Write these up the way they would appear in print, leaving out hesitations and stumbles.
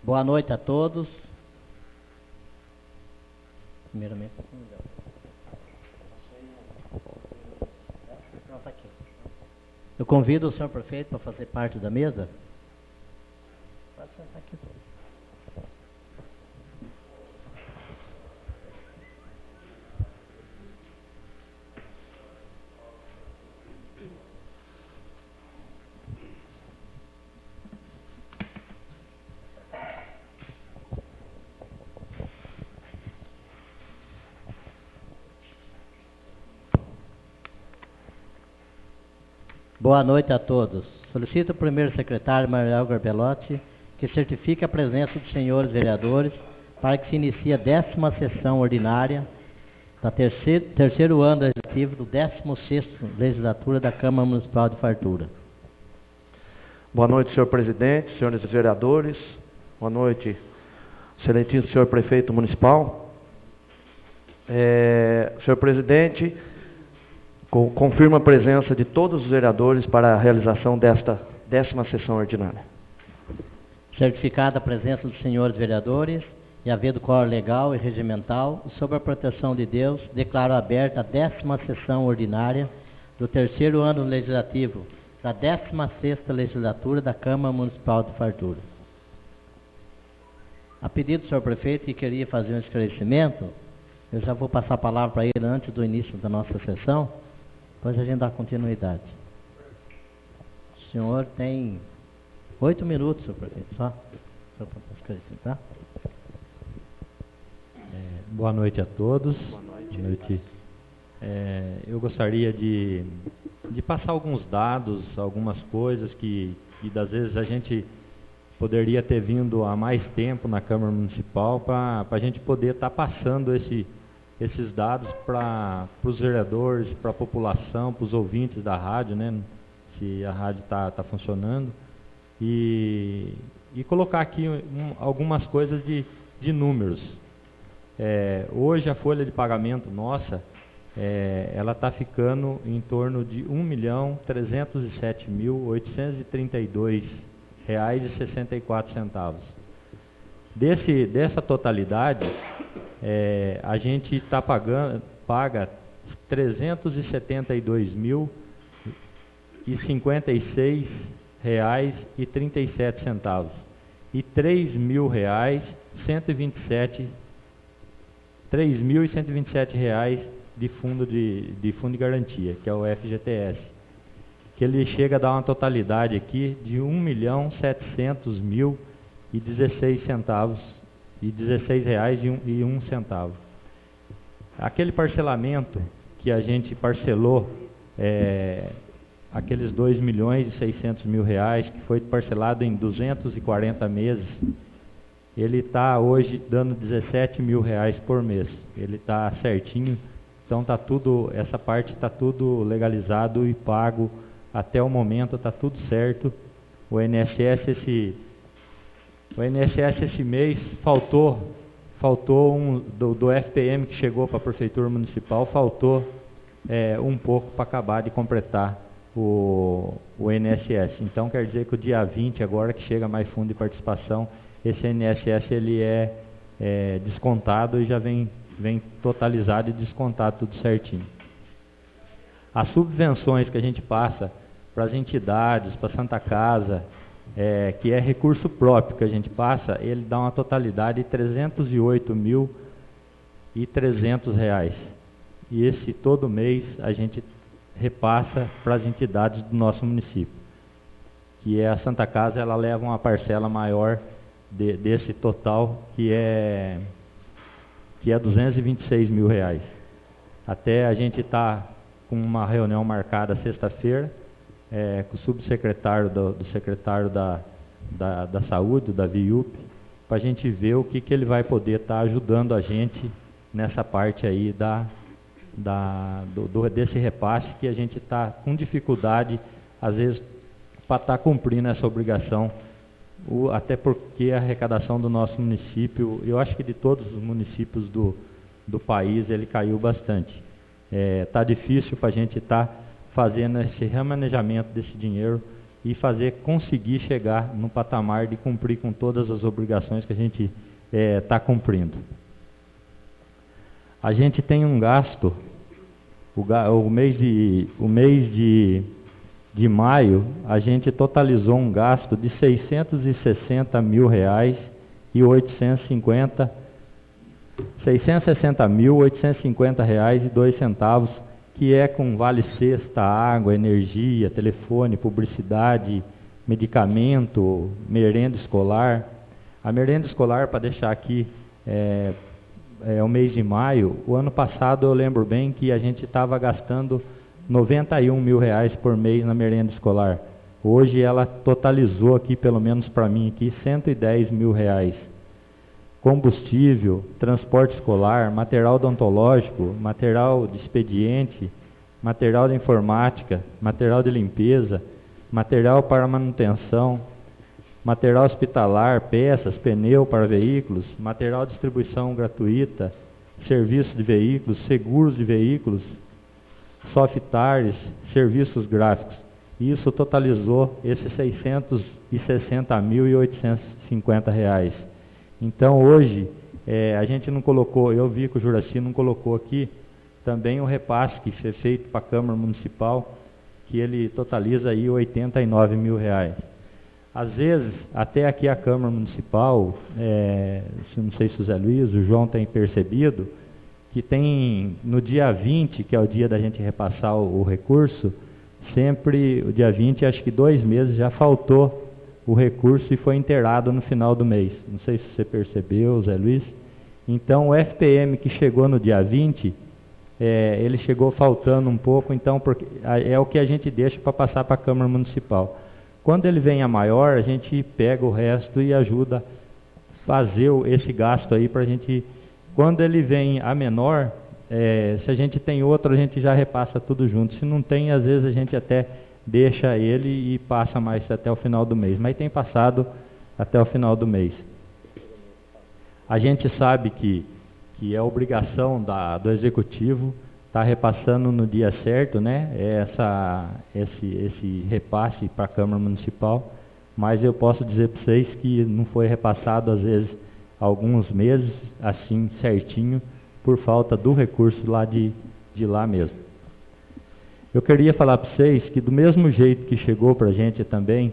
Boa noite a todos. Primeiramente, eu convido o senhor prefeito para fazer parte da mesa. Pode sentar aqui. Boa noite a todos. Solicito ao primeiro secretário, Manuel Garbelotti, que certifique a presença dos senhores vereadores para que se inicie a 10ª sessão ordinária da terceiro ano legislativo do 16º legislatura da Câmara Municipal de Fartura. Boa noite, senhor presidente, senhores vereadores. Boa noite, excelentíssimo senhor prefeito municipal. Senhor presidente, confirmo a presença de todos os vereadores para a realização desta 10ª sessão ordinária. Certificada a presença dos senhores vereadores e havendo quórum legal e regimental, sob a proteção de Deus, declaro aberta a 10ª sessão ordinária do terceiro ano legislativo da 16ª legislatura da Câmara Municipal de Fartura. A pedido do senhor prefeito, que queria fazer um esclarecimento, eu já vou passar a palavra para ele antes do início da nossa sessão. Depois a gente dá continuidade. O senhor tem 8 minutos, senhor prefeito, só para esclarecer, tá? Boa noite a todos. Boa noite. Boa noite. Eu gostaria de passar alguns dados, algumas coisas que das vezes a gente poderia ter vindo há mais tempo na Câmara Municipal para a gente poder estar passando esses dados para os vereadores, para a população, para os ouvintes da rádio, né? Se a rádio está funcionando. E colocar aqui algumas coisas de números. Hoje a folha de pagamento nossa, ela está ficando em torno de R$ 1.307.832,64. Dessa totalidade, a gente paga R$ 372.056,37 e R$ 3.127 de fundo de garantia, que é o FGTS, que ele chega a dar uma totalidade aqui de R$ 1.700.016,01. Aquele parcelamento que a gente parcelou, aqueles R$ 2.600.000, que foi parcelado em 240 meses, ele está hoje dando R$ 17.000 por mês. Ele está certinho, então tá tudo, essa parte está tudo legalizado e pago até o momento, está tudo certo. O INSS esse mês faltou do FPM que chegou para a Prefeitura Municipal, faltou um pouco para acabar de completar o INSS. Então quer dizer que o dia 20 agora que chega mais fundo de participação, esse INSS ele é descontado e já vem totalizado e descontado tudo certinho. As subvenções que a gente passa para as entidades, para a Santa Casa, que é recurso próprio que a gente passa, ele dá uma totalidade de R$ 308.300. E esse todo mês a gente repassa para as entidades do nosso município. Que é a Santa Casa, ela leva uma parcela maior desse total, que é R$ 226.000. Até a gente está com uma reunião marcada sexta-feira, com o subsecretário do secretário da Saúde, da VIUP, para a gente ver o que ele vai poder estar ajudando a gente nessa parte aí desse repasse, que a gente está com dificuldade, às vezes, para estar cumprindo essa obrigação, até porque a arrecadação do nosso município, eu acho que de todos os municípios do país, ele caiu bastante. Está difícil para a gente estar fazendo esse remanejamento desse dinheiro e conseguir chegar no patamar de cumprir com todas as obrigações que a gente está cumprindo. A gente tem um gasto, o mês de maio, a gente totalizou um gasto de R$660 mil e 660.850 reais e 2 centavos, que é com vale cesta, água, energia, telefone, publicidade, medicamento, merenda escolar. A merenda escolar, para deixar aqui, é o mês de maio. O ano passado eu lembro bem que a gente estava gastando R$91 mil por mês na merenda escolar. Hoje ela totalizou aqui, pelo menos para mim aqui, R$110 mil. Combustível, transporte escolar, material odontológico, material de expediente, material de informática, material de limpeza, material para manutenção, material hospitalar, peças, pneu para veículos, material de distribuição gratuita, serviço de veículos, seguros de veículos, softares, serviços gráficos. Isso totalizou esses R$660.850. Então hoje, a gente não colocou, eu vi que o Juraci não colocou aqui, também o repasse que foi feito para a Câmara Municipal, que ele totaliza aí R$89 mil. Às vezes, até aqui a Câmara Municipal, não sei se o Zé Luiz, o João tem percebido, que tem no dia 20, que é o dia da gente repassar o recurso, sempre o dia 20, acho que 2 meses já faltou o recurso e foi inteirado no final do mês. Não sei se você percebeu, Zé Luiz. Então o FPM que chegou no dia 20, ele chegou faltando um pouco, então porque é o que a gente deixa para passar para a Câmara Municipal. Quando ele vem a maior, a gente pega o resto e ajuda a fazer esse gasto aí para a gente. Quando ele vem a menor, se a gente tem outro, a gente já repassa tudo junto. Se não tem, às vezes a gente até deixa ele e passa mais até o final do mês. Mas tem passado até o final do mês. A gente sabe que é obrigação do Executivo estar repassando no dia certo, né? Esse repasse para a Câmara Municipal. Mas eu posso dizer para vocês que não foi repassado, às vezes, alguns meses, assim, certinho, por falta do recurso lá de lá mesmo. Eu queria falar para vocês que do mesmo jeito que chegou para a gente também,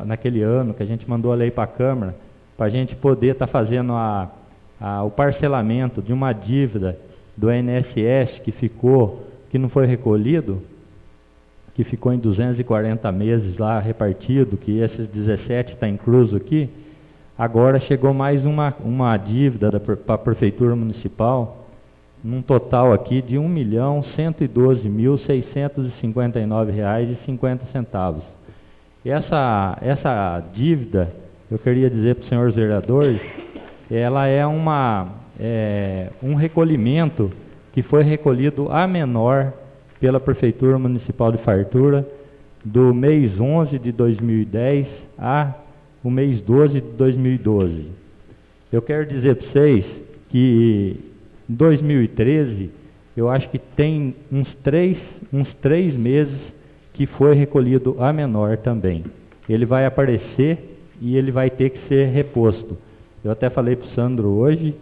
naquele ano que a gente mandou a lei para a Câmara, para a gente poder estar fazendo o parcelamento de uma dívida do INSS que não foi recolhido, que ficou em 240 meses lá repartido, que esses 17 está incluso aqui. Agora chegou mais uma dívida para a Prefeitura Municipal, num total aqui de R$1.112.659,50. Essa dívida, eu queria dizer para os senhores vereadores, ela é um recolhimento que foi recolhido a menor pela Prefeitura Municipal de Fartura do mês 11 de 2010 a o mês 12 de 2012. Eu quero dizer para vocês que em 2013, eu acho que tem uns três meses que foi recolhido a menor também. Ele vai aparecer e ele vai ter que ser reposto. Eu até falei para o Sandro hoje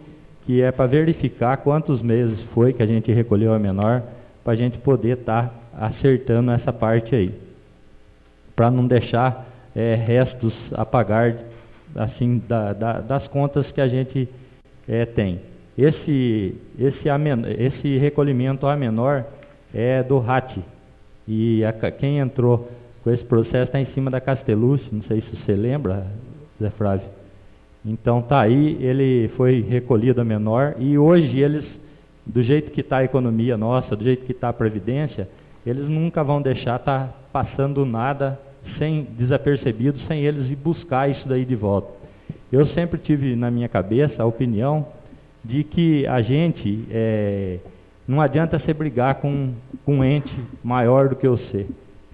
que é para verificar quantos meses foi que a gente recolheu a menor, para a gente poder estar acertando essa parte aí. Para não deixar restos a pagar assim, das contas que a gente tem. Esse recolhimento a menor é do RAT. E quem entrou com esse processo está em cima da Castellucci, não sei se você lembra, Zé Flávio. Então tá aí, ele foi recolhido a menor e hoje eles, do jeito que está a economia nossa, do jeito que está a Previdência, eles nunca vão deixar estar passando nada desapercebido, sem eles ir buscar isso daí de volta. Eu sempre tive na minha cabeça a opinião de que a gente, não adianta você brigar com um ente maior do que você.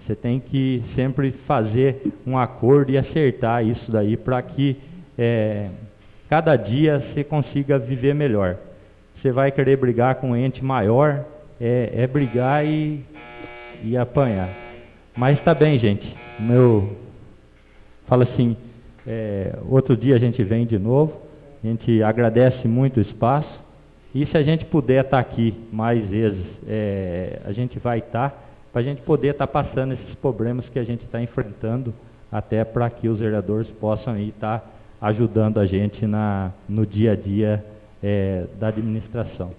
Você tem que sempre fazer um acordo e acertar isso daí para que cada dia você consiga viver melhor. Você vai querer brigar com um ente maior, brigar e apanhar. Mas está bem, gente. Fala assim, outro dia a gente vem de novo, a gente agradece muito o espaço, e se a gente puder estar aqui mais vezes, a gente vai estar, para a gente poder estar passando esses problemas que a gente está enfrentando, até para que os vereadores possam estar ajudando a gente no dia a dia da administração.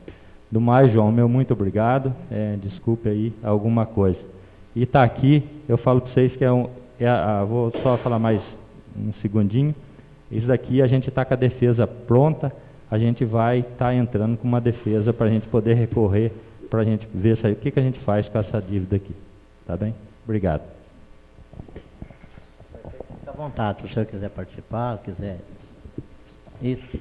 Do mais, João, meu muito obrigado, desculpe aí alguma coisa. E está aqui, eu falo para vocês que vou só falar mais um segundinho, isso daqui a gente está com a defesa pronta, a gente vai estar entrando com uma defesa para a gente poder recorrer, para a gente ver o que a gente faz com essa dívida aqui, tá bem? Obrigado. Fique à vontade, se o senhor quiser participar, quiser... Isso.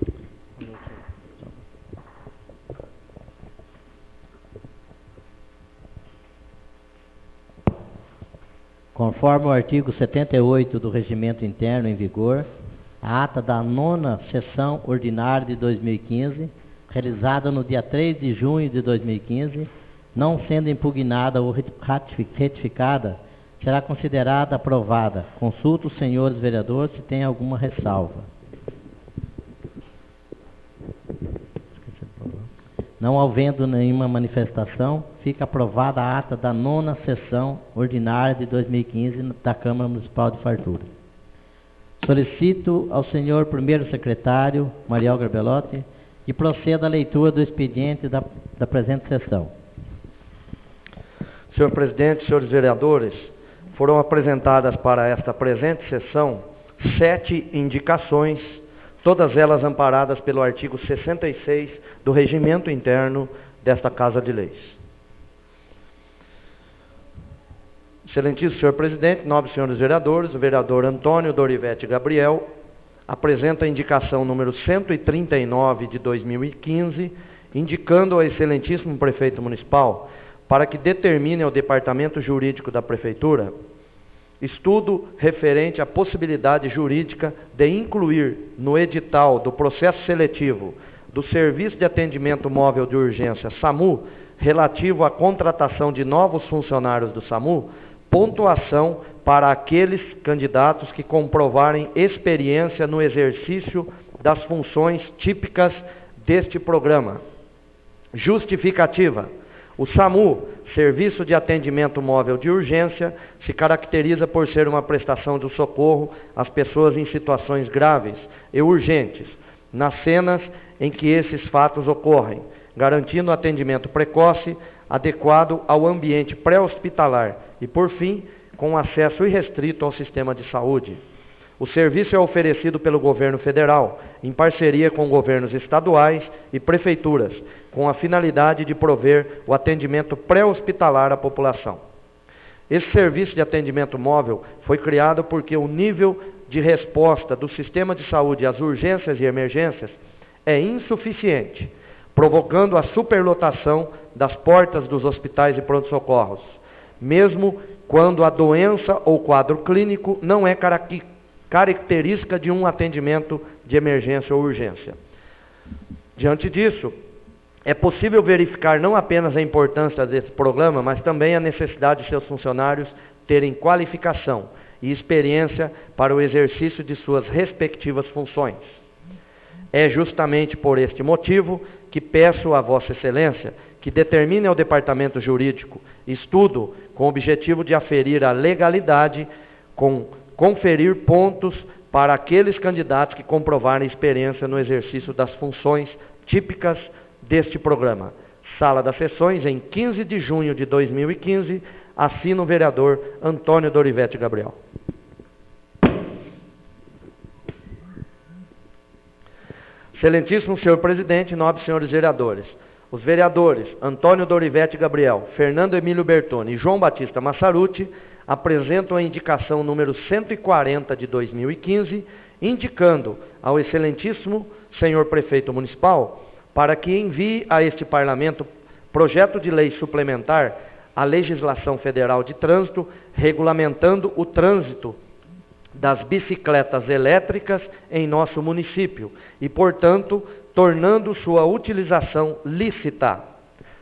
Conforme o artigo 78 do Regimento Interno em vigor, a ata da 9ª sessão ordinária de 2015, realizada no dia 3 de junho de 2015, não sendo impugnada ou retificada, será considerada aprovada. Consulto os senhores vereadores se tem alguma ressalva. Não havendo nenhuma manifestação, fica aprovada a ata da 9ª sessão ordinária de 2015 da Câmara Municipal de Fartura. Solicito ao senhor primeiro secretário, Mariel Garbelotti, que proceda à leitura do expediente da presente sessão. Senhor presidente, senhores vereadores, foram apresentadas para esta presente sessão 7 indicações, todas elas amparadas pelo artigo 66 do Regimento Interno desta Casa de Leis. Excelentíssimo senhor presidente, nobres senhores vereadores, o vereador Antônio Dorivete Gabriel apresenta a indicação número 139 de 2015, indicando ao excelentíssimo prefeito municipal para que determine ao Departamento Jurídico da Prefeitura estudo referente à possibilidade jurídica de incluir no edital do processo seletivo do Serviço de Atendimento Móvel de Urgência SAMU, relativo à contratação de novos funcionários do SAMU, pontuação para aqueles candidatos que comprovarem experiência no exercício das funções típicas deste programa. Justificativa. O SAMU, Serviço de Atendimento Móvel de Urgência, se caracteriza por ser uma prestação de socorro às pessoas em situações graves e urgentes, nas cenas em que esses fatos ocorrem, garantindo atendimento precoce, adequado ao ambiente pré-hospitalar e, por fim, com acesso irrestrito ao sistema de saúde. O serviço é oferecido pelo governo federal, em parceria com governos estaduais e prefeituras, com a finalidade de prover o atendimento pré-hospitalar à população. Esse serviço de atendimento móvel foi criado porque o nível de resposta do sistema de saúde às urgências e emergências é insuficiente, provocando a superlotação das portas dos hospitais e pronto-socorros, mesmo quando a doença ou quadro clínico não é característica de um atendimento de emergência ou urgência. Diante disso, é possível verificar não apenas a importância desse programa, mas também a necessidade de seus funcionários terem qualificação e experiência para o exercício de suas respectivas funções. É justamente por este motivo que peço a Vossa Excelência que determine ao Departamento Jurídico estudo com o objetivo de aferir a legalidade, conferir pontos para aqueles candidatos que comprovarem experiência no exercício das funções típicas deste programa. Sala das Sessões, em 15 de junho de 2015, assina o vereador Antônio Dorivete Gabriel. Excelentíssimo senhor presidente, nobres senhores vereadores, os vereadores Antônio Dorivete Gabriel, Fernando Emílio Bertoni e João Batista Massaruti apresentam a indicação número 140 de 2015, indicando ao excelentíssimo senhor prefeito municipal para que envie a este parlamento projeto de lei suplementar à legislação federal de trânsito, regulamentando o trânsito das bicicletas elétricas em nosso município e, portanto, tornando sua utilização lícita.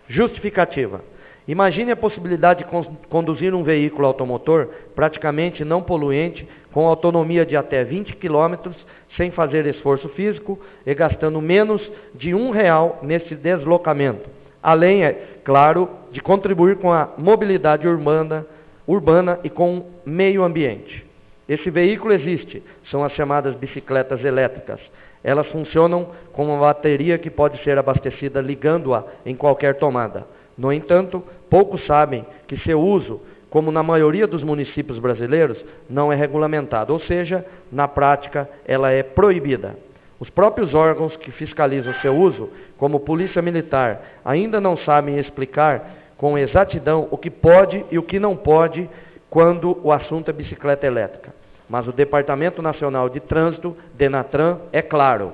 Justificativa. Imagine a possibilidade de conduzir um veículo automotor praticamente não poluente, com autonomia de até 20 km, sem fazer esforço físico e gastando menos de R$1 nesse deslocamento. Além, é claro, de contribuir com a mobilidade urbana e com o meio ambiente. Esse veículo existe, são as chamadas bicicletas elétricas. Elas funcionam com uma bateria que pode ser abastecida ligando-a em qualquer tomada. No entanto, poucos sabem que seu uso, como na maioria dos municípios brasileiros, não é regulamentado, ou seja, na prática, ela é proibida. Os próprios órgãos que fiscalizam seu uso, como Polícia Militar, ainda não sabem explicar com exatidão o que pode e o que não pode quando o assunto é bicicleta elétrica. Mas o Departamento Nacional de Trânsito, DENATRAN, é claro,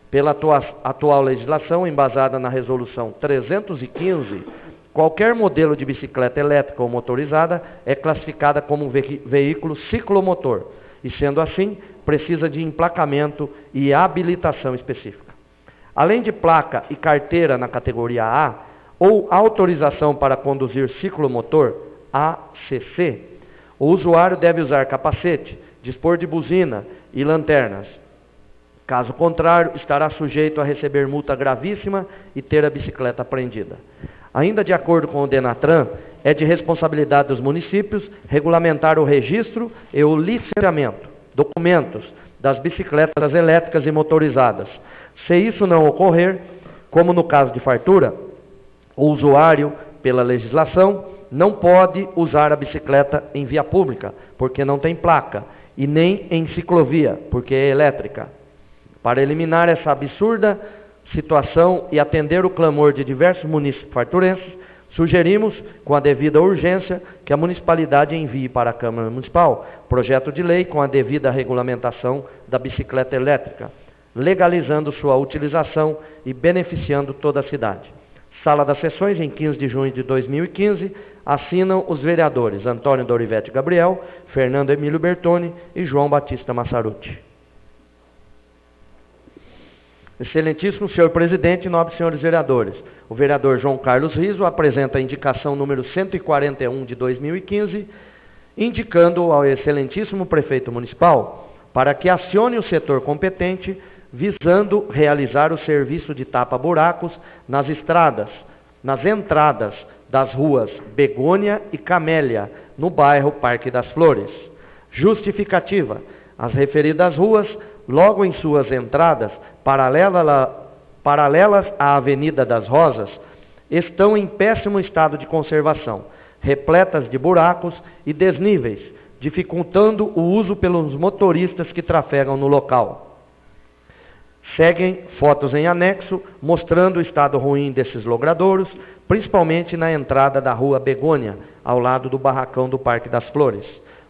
pela atual legislação embasada na Resolução 315, qualquer modelo de bicicleta elétrica ou motorizada é classificada como um veículo ciclomotor e, sendo assim, precisa de emplacamento e habilitação específica. Além de placa e carteira na categoria A ou autorização para conduzir ciclomotor, ACC, o usuário deve usar capacete, dispor de buzina e lanternas. Caso contrário, estará sujeito a receber multa gravíssima e ter a bicicleta apreendida. Ainda de acordo com o DENATRAN, é de responsabilidade dos municípios regulamentar o registro e o licenciamento, documentos das bicicletas elétricas e motorizadas. Se isso não ocorrer, como no caso de fartura, o usuário, pela legislação, não pode usar a bicicleta em via pública, porque não tem placa, e nem em ciclovia, porque é elétrica. Para eliminar essa absurda situação e atender o clamor de diversos municípios farturenses, sugerimos, com a devida urgência, que a municipalidade envie para a Câmara Municipal projeto de lei com a devida regulamentação da bicicleta elétrica, legalizando sua utilização e beneficiando toda a cidade. Sala das Sessões, em 15 de junho de 2015, assinam os vereadores Antônio Dorivete Gabriel, Fernando Emílio Bertoni e João Batista Massaruti. Excelentíssimo senhor presidente e nobres senhores vereadores, o vereador João Carlos Riso apresenta a indicação número 141 de 2015, indicando ao excelentíssimo prefeito municipal para que acione o setor competente visando realizar o serviço de tapa-buracos nas estradas, nas entradas das ruas Begônia e Camélia, no bairro Parque das Flores. Justificativa: as referidas ruas, logo em suas entradas, paralelas à Avenida das Rosas, estão em péssimo estado de conservação, repletas de buracos e desníveis, dificultando o uso pelos motoristas que trafegam no local. Seguem fotos em anexo, mostrando o estado ruim desses logradouros, principalmente na entrada da rua Begônia, ao lado do barracão do Parque das Flores.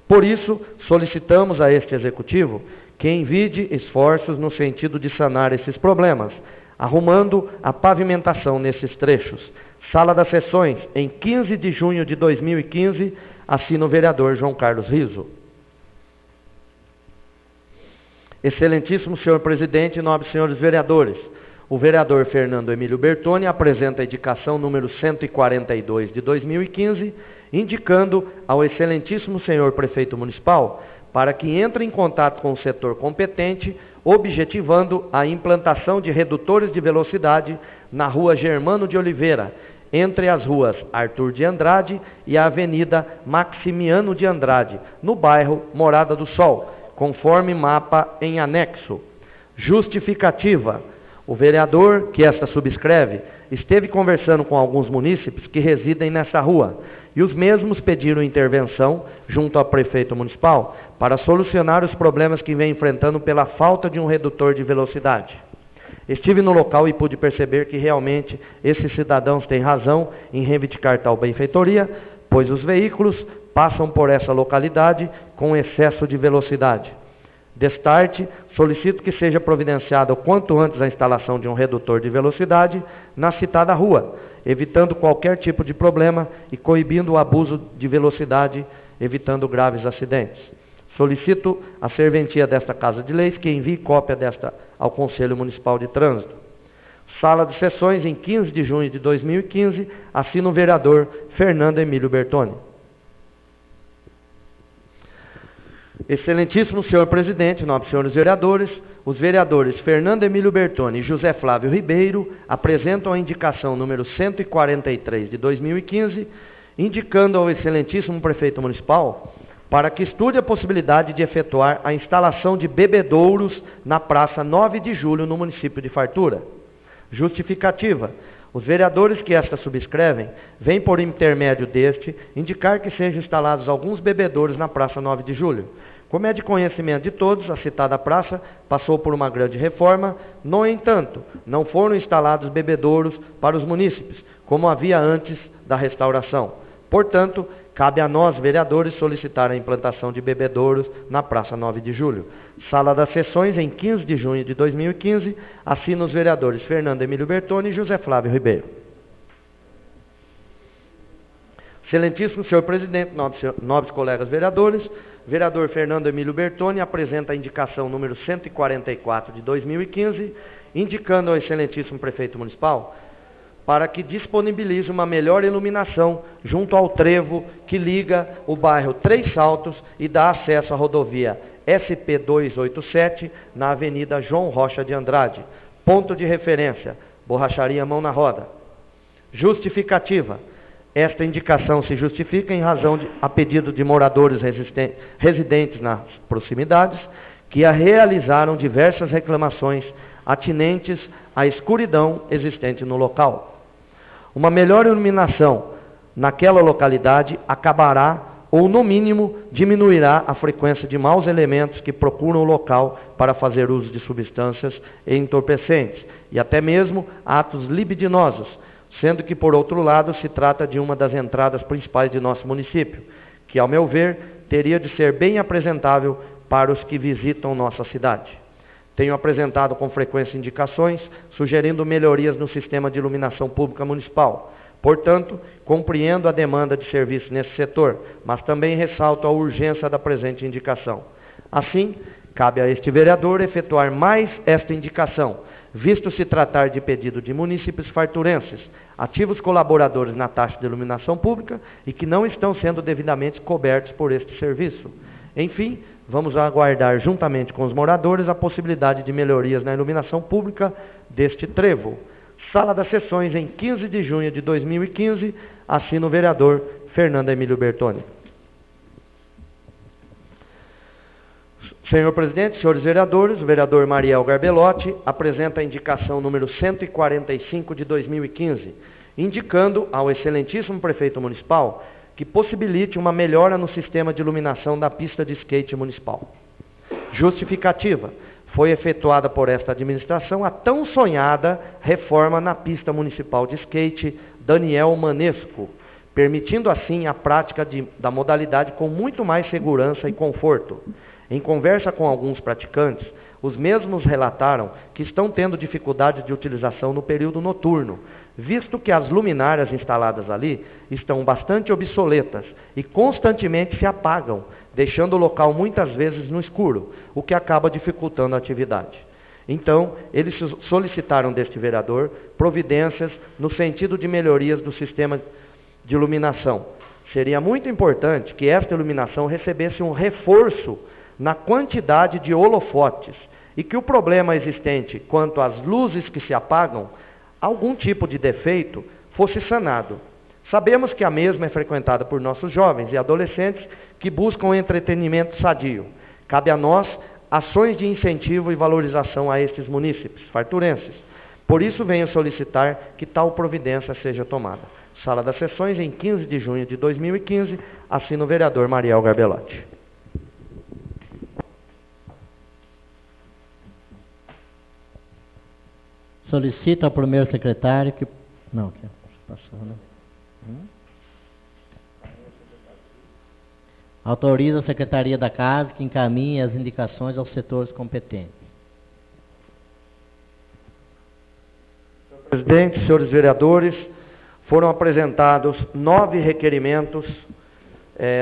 Por isso, solicitamos a este executivo que envide esforços no sentido de sanar esses problemas, arrumando a pavimentação nesses trechos. Sala das Sessões, em 15 de junho de 2015, assina o vereador João Carlos Riso. Excelentíssimo senhor presidente e nobres senhores vereadores, o vereador Fernando Emílio Bertoni apresenta a indicação número 142 de 2015, indicando ao excelentíssimo senhor prefeito municipal para que entre em contato com o setor competente, objetivando a implantação de redutores de velocidade na rua Germano de Oliveira, entre as ruas Arthur de Andrade e a Avenida Maximiano de Andrade, no bairro Morada do Sol, conforme mapa em anexo. Justificativa: o vereador que esta subscreve esteve conversando com alguns munícipes que residem nessa rua e os mesmos pediram intervenção junto ao prefeito municipal para solucionar os problemas que vem enfrentando pela falta de um redutor de velocidade. Estive no local e pude perceber que realmente esses cidadãos têm razão em reivindicar tal benfeitoria, pois os veículos passam por essa localidade com excesso de velocidade. Destarte, solicito que seja providenciada o quanto antes a instalação de um redutor de velocidade na citada rua, evitando qualquer tipo de problema e coibindo o abuso de velocidade, evitando graves acidentes. Solicito a serventia desta Casa de Leis que envie cópia desta ao Conselho Municipal de Trânsito. Sala de Sessões, em 15 de junho de 2015, assina o vereador Fernando Emílio Bertoni. Excelentíssimo senhor presidente, nobres senhores vereadores, os vereadores Fernando Emílio Bertoni e José Flávio Ribeiro apresentam a indicação número 143 de 2015, indicando ao excelentíssimo prefeito municipal para que estude a possibilidade de efetuar a instalação de bebedouros na Praça 9 de Julho, no município de Fartura. Justificativa: os vereadores que esta subscrevem vêm, por intermédio deste, indicar que sejam instalados alguns bebedouros na Praça 9 de Julho. Como é de conhecimento de todos, a citada praça passou por uma grande reforma. No entanto, não foram instalados bebedouros para os munícipes, como havia antes da restauração. Portanto, cabe a nós, vereadores, solicitar a implantação de bebedouros na Praça 9 de Julho. Sala das Sessões, em 15 de junho de 2015, assina os vereadores Fernando Emílio Bertoni e José Flávio Ribeiro. Excelentíssimo senhor presidente, nobres colegas vereadores, vereador Fernando Emílio Bertoni apresenta a indicação número 144 de 2015, indicando ao excelentíssimo prefeito municipal para que disponibilize uma melhor iluminação junto ao trevo que liga o bairro Três Saltos e dá acesso à rodovia SP-287 na Avenida João Rocha de Andrade. Ponto de referência: Borracharia Mão na Roda. Justificativa: esta indicação se justifica em razão a pedido de moradores residentes nas proximidades, que realizaram diversas reclamações atinentes à escuridão existente no local. Uma melhor iluminação naquela localidade acabará, ou no mínimo, diminuirá a frequência de maus elementos que procuram o local para fazer uso de substâncias e entorpecentes, e até mesmo atos libidinosos, sendo que, por outro lado, se trata de uma das entradas principais de nosso município, que, ao meu ver, teria de ser bem apresentável para os que visitam nossa cidade. Tenho apresentado com frequência indicações, sugerindo melhorias no sistema de iluminação pública municipal. Portanto, compreendo a demanda de serviço nesse setor, mas também ressalto a urgência da presente indicação. Assim, cabe a este vereador efetuar mais esta indicação, visto se tratar de pedido de munícipes farturenses, ativos colaboradores na taxa de iluminação pública e que não estão sendo devidamente cobertos por este serviço. Enfim, vamos aguardar, juntamente com os moradores, a possibilidade de melhorias na iluminação pública deste trevo. Sala das Sessões, em 15 de junho de 2015, assina o vereador Fernando Emílio Bertoni. Senhor presidente, senhores vereadores, o vereador Mariel Garbelotti apresenta a indicação número 145 de 2015, indicando ao excelentíssimo prefeito municipal que possibilite uma melhora no sistema de iluminação da pista de skate municipal. Justificativa: foi efetuada por esta administração a tão sonhada reforma na pista municipal de skate Daniel Manesco, permitindo assim a prática da modalidade com muito mais segurança e conforto. Em conversa com alguns praticantes, os mesmos relataram que estão tendo dificuldade de utilização no período noturno, visto que as luminárias instaladas ali estão bastante obsoletas e constantemente se apagam, deixando o local muitas vezes no escuro, o que acaba dificultando a atividade. Então, eles solicitaram deste vereador providências no sentido de melhorias do sistema de iluminação. Seria muito importante que esta iluminação recebesse um reforço na quantidade de holofotes e que o problema existente quanto às luzes que se apagam, algum tipo de defeito, fosse sanado. Sabemos que a mesma é frequentada por nossos jovens e adolescentes que buscam entretenimento sadio. Cabe a nós ações de incentivo e valorização a estes munícipes farturenses. Por isso venho solicitar que tal providência seja tomada. Sala das Sessões, em 15 de junho de 2015, assina o vereador Mariel Garbelotti. Solicito ao primeiro secretário que... Não, que passou, né? Autoriza a Secretaria da Casa que encaminhe as indicações aos setores competentes. Senhor presidente, senhores vereadores, foram apresentados 9 requerimentos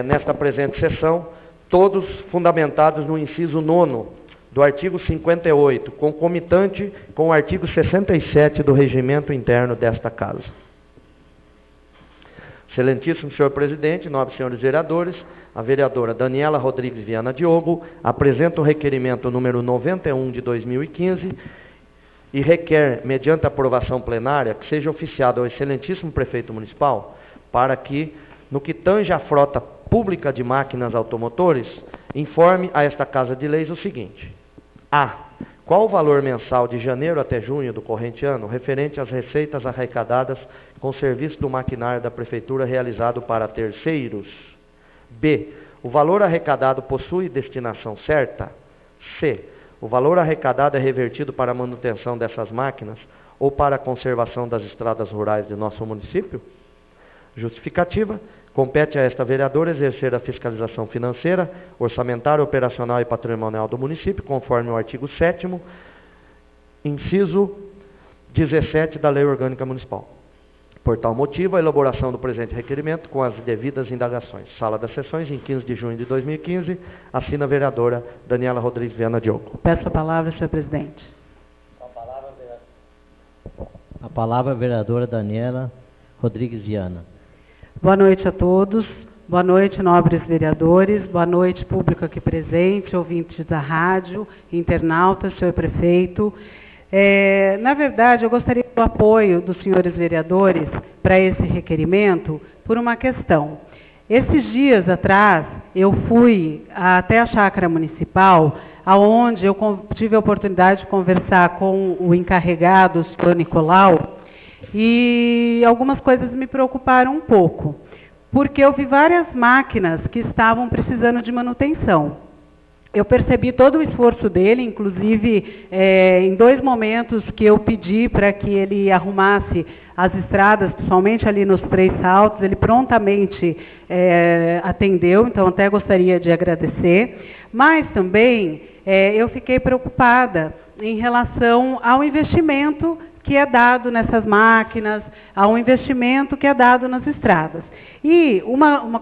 nesta presente sessão, todos fundamentados no inciso 9º do artigo 58, concomitante com o artigo 67 do regimento interno desta Casa. Excelentíssimo senhor presidente, nobres senhores vereadores, a vereadora Daniela Rodrigues Viana Diogo apresenta o requerimento número 91 de 2015 e requer, mediante aprovação plenária, que seja oficiado ao excelentíssimo prefeito municipal para que, no que tange à frota pública de máquinas automotores, informe a esta Casa de Leis o seguinte: A. Qual o valor mensal de janeiro até junho do corrente ano referente às receitas arrecadadas com o serviço do maquinário da Prefeitura realizado para terceiros? B. O valor arrecadado possui destinação certa? C. O valor arrecadado é revertido para a manutenção dessas máquinas ou para a conservação das estradas rurais de nosso município? Justificativa. Compete a esta vereadora exercer a fiscalização financeira, orçamentária, operacional e patrimonial do município, conforme o artigo 7º, inciso 17 da Lei Orgânica Municipal. Por tal motivo, a elaboração do presente requerimento com as devidas indagações. Sala das Sessões, em 15 de junho de 2015, assina a vereadora Daniela Rodrigues Viana Diogo. Peço a palavra, senhor presidente. A palavra, vereadora Daniela Rodrigues Viana. Boa noite a todos. Boa noite, nobres vereadores. Boa noite, público aqui presente, ouvintes da rádio, internautas, senhor prefeito. Na verdade, eu gostaria do apoio dos senhores vereadores para esse requerimento por uma questão. Esses dias atrás, eu fui até a Chácara Municipal, aonde eu tive a oportunidade de conversar com o encarregado, o senhor Nicolau, e algumas coisas me preocuparam um pouco, porque eu vi várias máquinas que estavam precisando de manutenção. Eu percebi todo o esforço dele, inclusive em 2 momentos que eu pedi para que ele arrumasse as estradas, principalmente ali nos 3 saltos, ele prontamente atendeu, então até gostaria de agradecer. Mas também eu fiquei preocupada em relação ao investimento que é dado nessas máquinas, ao investimento que é dado nas estradas. E,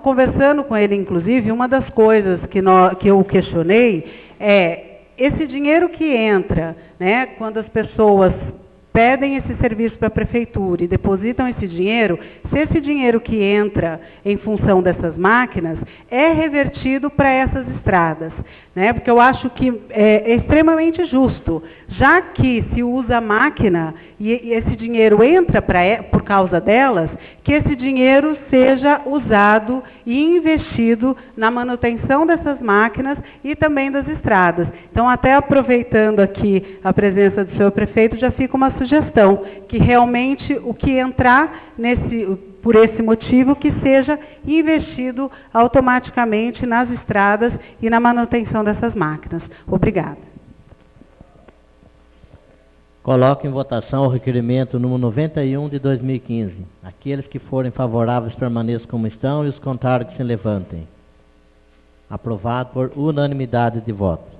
conversando com ele, inclusive, uma das coisas que eu questionei é esse dinheiro que entra, né, quando as pessoas pedem esse serviço para a prefeitura e depositam esse dinheiro, se esse dinheiro que entra em função dessas máquinas é revertido para essas estradas, né? Porque eu acho que é extremamente justo, já que se usa a máquina e esse dinheiro entra por causa delas, que esse dinheiro seja usado e investido na manutenção dessas máquinas e também das estradas. Então, até aproveitando aqui a presença do senhor prefeito, já fica uma sugestão, que realmente o que entrar por esse motivo, que seja investido automaticamente nas estradas e na manutenção dessas máquinas. Obrigada. Coloco em votação o requerimento número 91 de 2015. Aqueles que forem favoráveis permaneçam como estão e os contrários que se levantem. Aprovado por unanimidade de votos.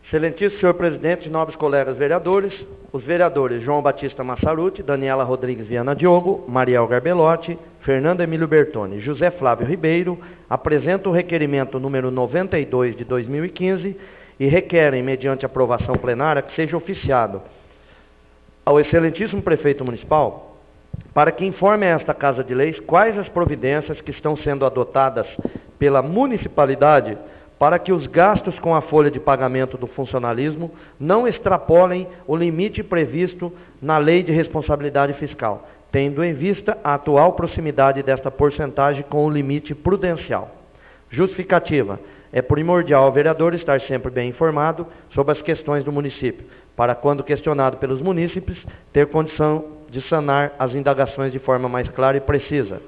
Excelentíssimo senhor presidente, nobres colegas vereadores, os vereadores João Batista Massaruti, Daniela Rodrigues Viana Diogo, Mariel Garbelotti, Fernando Emílio Bertoni e José Flávio Ribeiro apresentam o requerimento número 92 de 2015 e requerem, mediante aprovação plenária, que seja oficiado ao excelentíssimo prefeito municipal para que informe a esta Casa de Leis quais as providências que estão sendo adotadas pela municipalidade para que os gastos com a folha de pagamento do funcionalismo não extrapolem o limite previsto na Lei de Responsabilidade Fiscal, tendo em vista a atual proximidade desta porcentagem com o limite prudencial. Justificativa. É primordial ao vereador estar sempre bem informado sobre as questões do município, para, quando questionado pelos munícipes, ter condição de sanar as indagações de forma mais clara e precisa.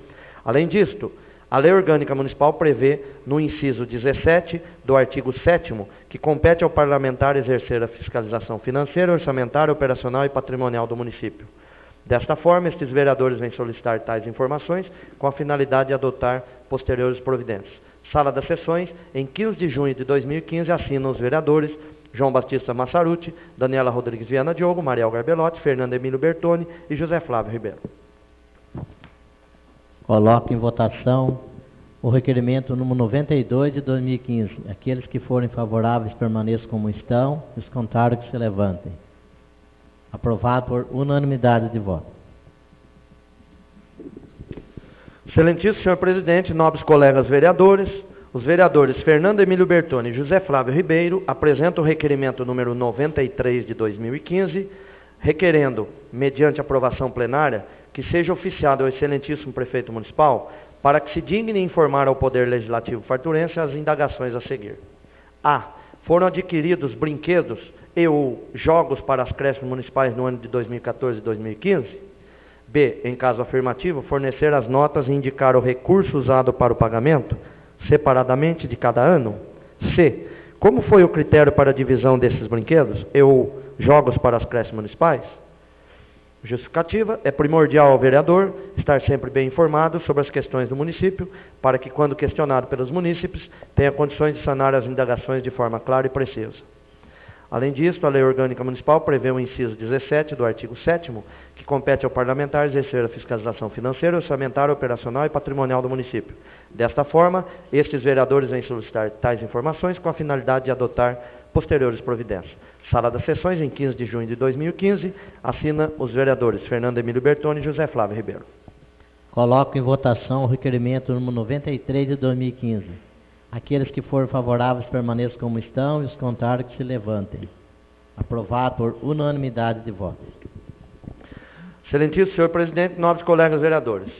Além disto, a Lei Orgânica Municipal prevê, no inciso 17 do artigo 7º, que compete ao parlamentar exercer a fiscalização financeira, orçamentária, operacional e patrimonial do município. Desta forma, estes vereadores vêm solicitar tais informações com a finalidade de adotar posteriores providências. Sala das Sessões, em 15 de junho de 2015, assinam os vereadores João Batista Massaruti, Daniela Rodrigues Viana Diogo, Mariel Garbelotti, Fernando Emílio Bertoni e José Flávio Ribeiro. Coloco em votação o requerimento número 92 de 2015. Aqueles que forem favoráveis permaneçam como estão, os contrários que se levantem. Aprovado por unanimidade de voto. Excelentíssimo senhor presidente, nobres colegas vereadores, os vereadores Fernando Emílio Bertoni e José Flávio Ribeiro apresentam o requerimento número 93 de 2015, requerendo, mediante aprovação plenária, que seja oficiado ao excelentíssimo prefeito municipal para que se digne informar ao Poder Legislativo farturense as indagações a seguir. A. Foram adquiridos brinquedos e ou jogos para as creches municipais no ano de 2014 e 2015? B. Em caso afirmativo, fornecer as notas e indicar o recurso usado para o pagamento, separadamente de cada ano? C. Como foi o critério para a divisão desses brinquedos e ou jogos para as creches municipais? Justificativa: é primordial ao vereador estar sempre bem informado sobre as questões do município, para que, quando questionado pelos munícipes, tenha condições de sanar as indagações de forma clara e precisa. Além disso, a Lei Orgânica Municipal prevê o inciso 17 do artigo 7º, que compete ao parlamentar exercer a fiscalização financeira, orçamentária, operacional e patrimonial do município. Desta forma, estes vereadores vêm solicitar tais informações com a finalidade de adotar posteriores providências. Sala das Sessões, em 15 de junho de 2015, assina os vereadores Fernando Emílio Bertoni e José Flávio Ribeiro. Coloco em votação o requerimento número 93 de 2015. Aqueles que forem favoráveis permaneçam como estão e os contrários que se levantem. Aprovado por unanimidade de votos. Excelentíssimo senhor presidente, nobres colegas vereadores.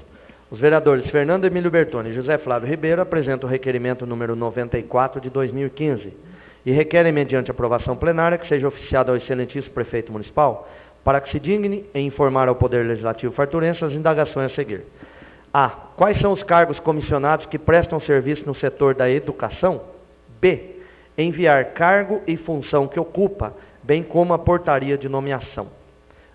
Os vereadores Fernando Emílio Bertoni e José Flávio Ribeiro apresentam o requerimento número 94 de 2015 e requerem, mediante aprovação plenária, que seja oficiado ao excelentíssimo prefeito municipal para que se digne em informar ao Poder Legislativo farturense as indagações a seguir. A. Quais são os cargos comissionados que prestam serviço no setor da educação? B. Enviar cargo e função que ocupa, bem como a portaria de nomeação.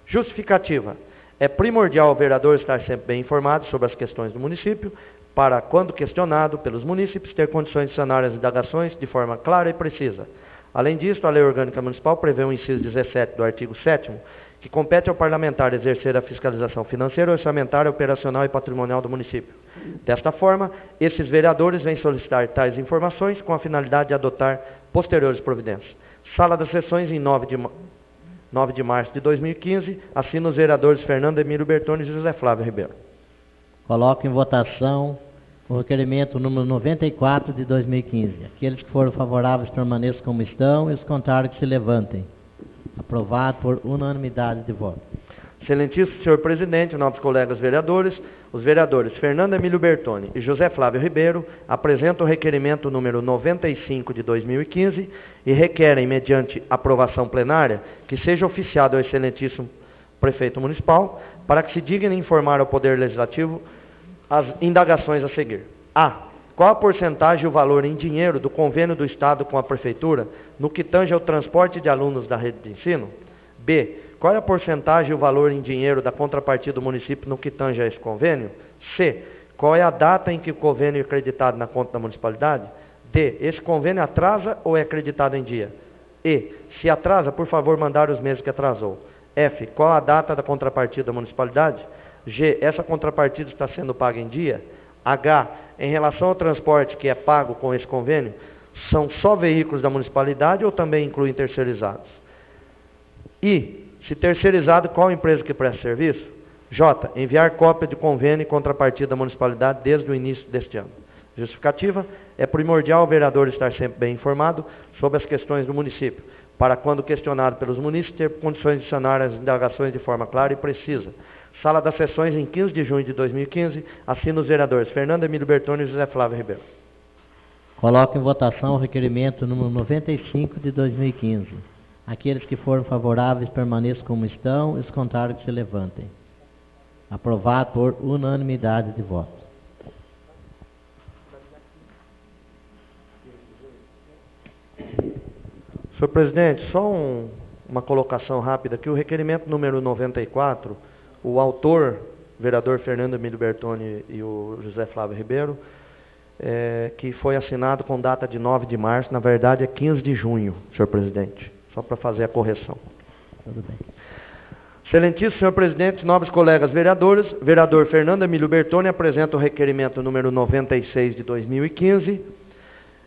Justificativa: é primordial ao vereador estar sempre bem informado sobre as questões do município, para, quando questionado pelos munícipes, ter condições de sanar as indagações de forma clara e precisa. Além disso, a Lei Orgânica Municipal prevê o inciso 17 do artigo 7º, que compete ao parlamentar exercer a fiscalização financeira, orçamentária, operacional e patrimonial do município. Desta forma, esses vereadores vêm solicitar tais informações com a finalidade de adotar posteriores providências. Sala das Sessões, em 9 de março de 2015, assina os vereadores Fernando Emílio Bertoni e José Flávio Ribeiro. Coloco em votação o requerimento número 94 de 2015. Aqueles que forem favoráveis permaneçam como estão e os contrários que se levantem. Aprovado por unanimidade de votos. Excelentíssimo senhor presidente, nobres colegas vereadores, os vereadores Fernando Emílio Bertoni e José Flávio Ribeiro apresentam o requerimento número 95 de 2015 e requerem, mediante aprovação plenária, que seja oficiado ao excelentíssimo prefeito municipal para que se digne informar ao Poder Legislativo as indagações a seguir. A. Qual a porcentagem e o valor em dinheiro do convênio do Estado com a Prefeitura no que tange ao transporte de alunos da rede de ensino? B. Qual é a porcentagem e o valor em dinheiro da contrapartida do município no que tange a esse convênio? C. Qual é a data em que o convênio é acreditado na conta da municipalidade? D. Esse convênio atrasa ou é acreditado em dia? E. Se atrasa, por favor, mandar os meses que atrasou. F. Qual a data da contrapartida da municipalidade? G. Essa contrapartida está sendo paga em dia? H. Em relação ao transporte que é pago com esse convênio, são só veículos da municipalidade ou também incluem terceirizados? I. Se terceirizado, qual empresa que presta serviço? J. Enviar cópia de convênio e contrapartida da municipalidade desde o início deste ano. Justificativa: é primordial o vereador estar sempre bem informado sobre as questões do município, para, quando questionado pelos munícipes, ter condições de sanar as indagações de forma clara e precisa. Sala das Sessões, em 15 de junho de 2015, assina os vereadores Fernando Emílio Bertoni e José Flávio Ribeiro. Coloco em votação o requerimento número 95 de 2015. Aqueles que forem favoráveis permaneçam como estão e os contrários que se levantem. Aprovado por unanimidade de votos. Senhor presidente, só uma colocação rápida aqui. O requerimento número 94, o autor, vereador Fernando Emílio Bertoni e o José Flávio Ribeiro, que foi assinado com data de 9 de março, na verdade é 15 de junho, senhor presidente, só para fazer a correção. Tudo bem. Excelentíssimo senhor presidente, nobres colegas vereadores, vereador Fernando Emílio Bertoni apresenta o requerimento número 96 de 2015,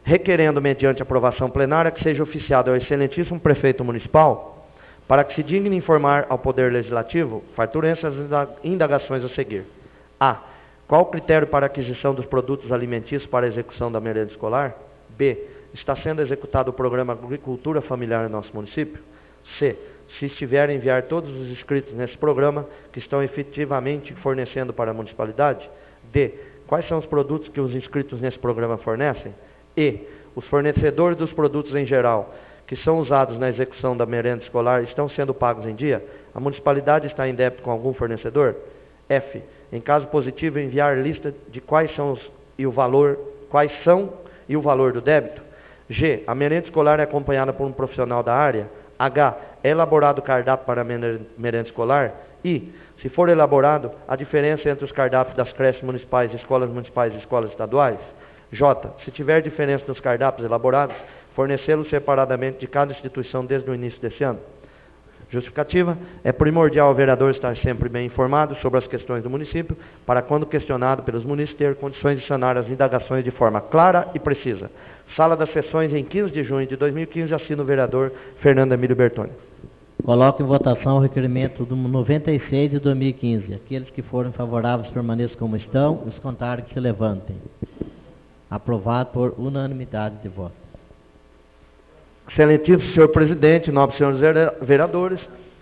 requerendo, mediante aprovação plenária, que seja oficiado ao excelentíssimo prefeito municipal, para que se digne informar ao Poder Legislativo, farturências as indagações a seguir. A. Qual o critério para a aquisição dos produtos alimentícios para a execução da merenda escolar? B. Está sendo executado o programa Agricultura Familiar no nosso município? C. Se estiver, enviar todos os inscritos nesse programa que estão efetivamente fornecendo para a municipalidade? D. Quais são os produtos que os inscritos nesse programa fornecem? E. Os fornecedores dos produtos em geral, que são usados na execução da merenda escolar, estão sendo pagos em dia? A municipalidade está em débito com algum fornecedor? F. Em caso positivo, enviar lista de quais são e o valor do débito? G. A merenda escolar é acompanhada por um profissional da área? H. É elaborado cardápio para a merenda escolar? I. Se for elaborado, a diferença entre os cardápios das creches municipais, escolas municipais e escolas estaduais? J. Se tiver diferença nos cardápios elaborados, fornecê-los separadamente de cada instituição desde o início desse ano? Justificativa. É primordial o vereador estar sempre bem informado sobre as questões do município, para quando questionado pelos munícipes ter condições de sanar as indagações de forma clara e precisa. Sala das Sessões, em 15 de junho de 2015, assina o vereador Fernando Emílio Bertoni. Coloco em votação o requerimento do 96 de 2015. Aqueles que forem favoráveis permaneçam como estão, os contrários que se levantem. Aprovado por unanimidade de votos. Excelentíssimo senhor presidente, nobres senhores vereadores,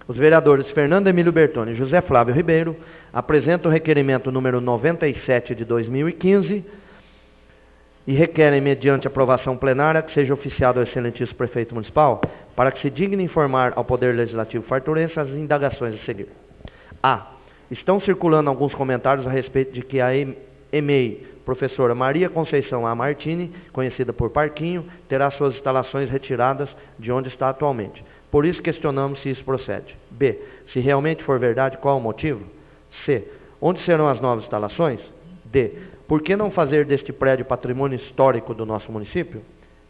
os vereadores Fernando Emílio Bertoni e José Flávio Ribeiro apresentam o requerimento número 97 de 2015 e requerem, mediante aprovação plenária, que seja oficiado ao excelentíssimo prefeito municipal, para que se digne informar ao Poder Legislativo farturense as indagações a seguir. A. Estão circulando alguns comentários a respeito de que a EMEI, professora Maria Conceição A. Martini, conhecida por Parquinho, terá suas instalações retiradas de onde está atualmente. Por isso questionamos se isso procede. B. Se realmente for verdade, qual o motivo? C. Onde serão as novas instalações? D. Por que não fazer deste prédio patrimônio histórico do nosso município?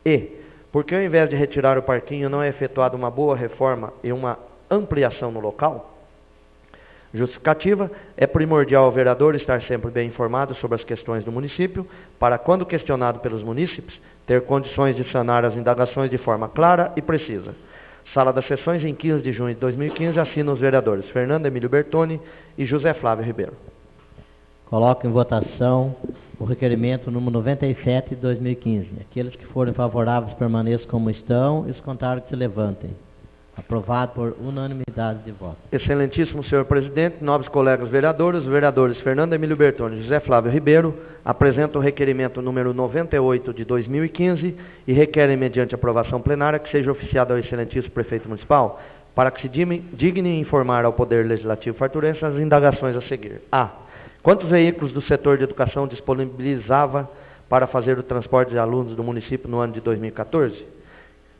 E. Por que ao invés de retirar o parquinho não é efetuada uma boa reforma e uma ampliação no local? Justificativa. É primordial ao vereador estar sempre bem informado sobre as questões do município, para, quando questionado pelos munícipes, ter condições de sanar as indagações de forma clara e precisa. Sala das Sessões, em 15 de junho de 2015, assinam os vereadores Fernando Emílio Bertoni e José Flávio Ribeiro. Coloco em votação o requerimento número 97 de 2015. Aqueles que forem favoráveis permaneçam como estão e os contrários que se levantem. Aprovado por unanimidade de votos. Excelentíssimo senhor presidente, nobres colegas vereadores, os vereadores Fernando Emílio Bertoni e José Flávio Ribeiro apresentam o requerimento número 98 de 2015 e requerem, mediante aprovação plenária, que seja oficiado ao excelentíssimo prefeito municipal, para que se digne informar ao Poder Legislativo farturense as indagações a seguir. A. Quantos veículos do setor de educação disponibilizava para fazer o transporte de alunos do município no ano de 2014?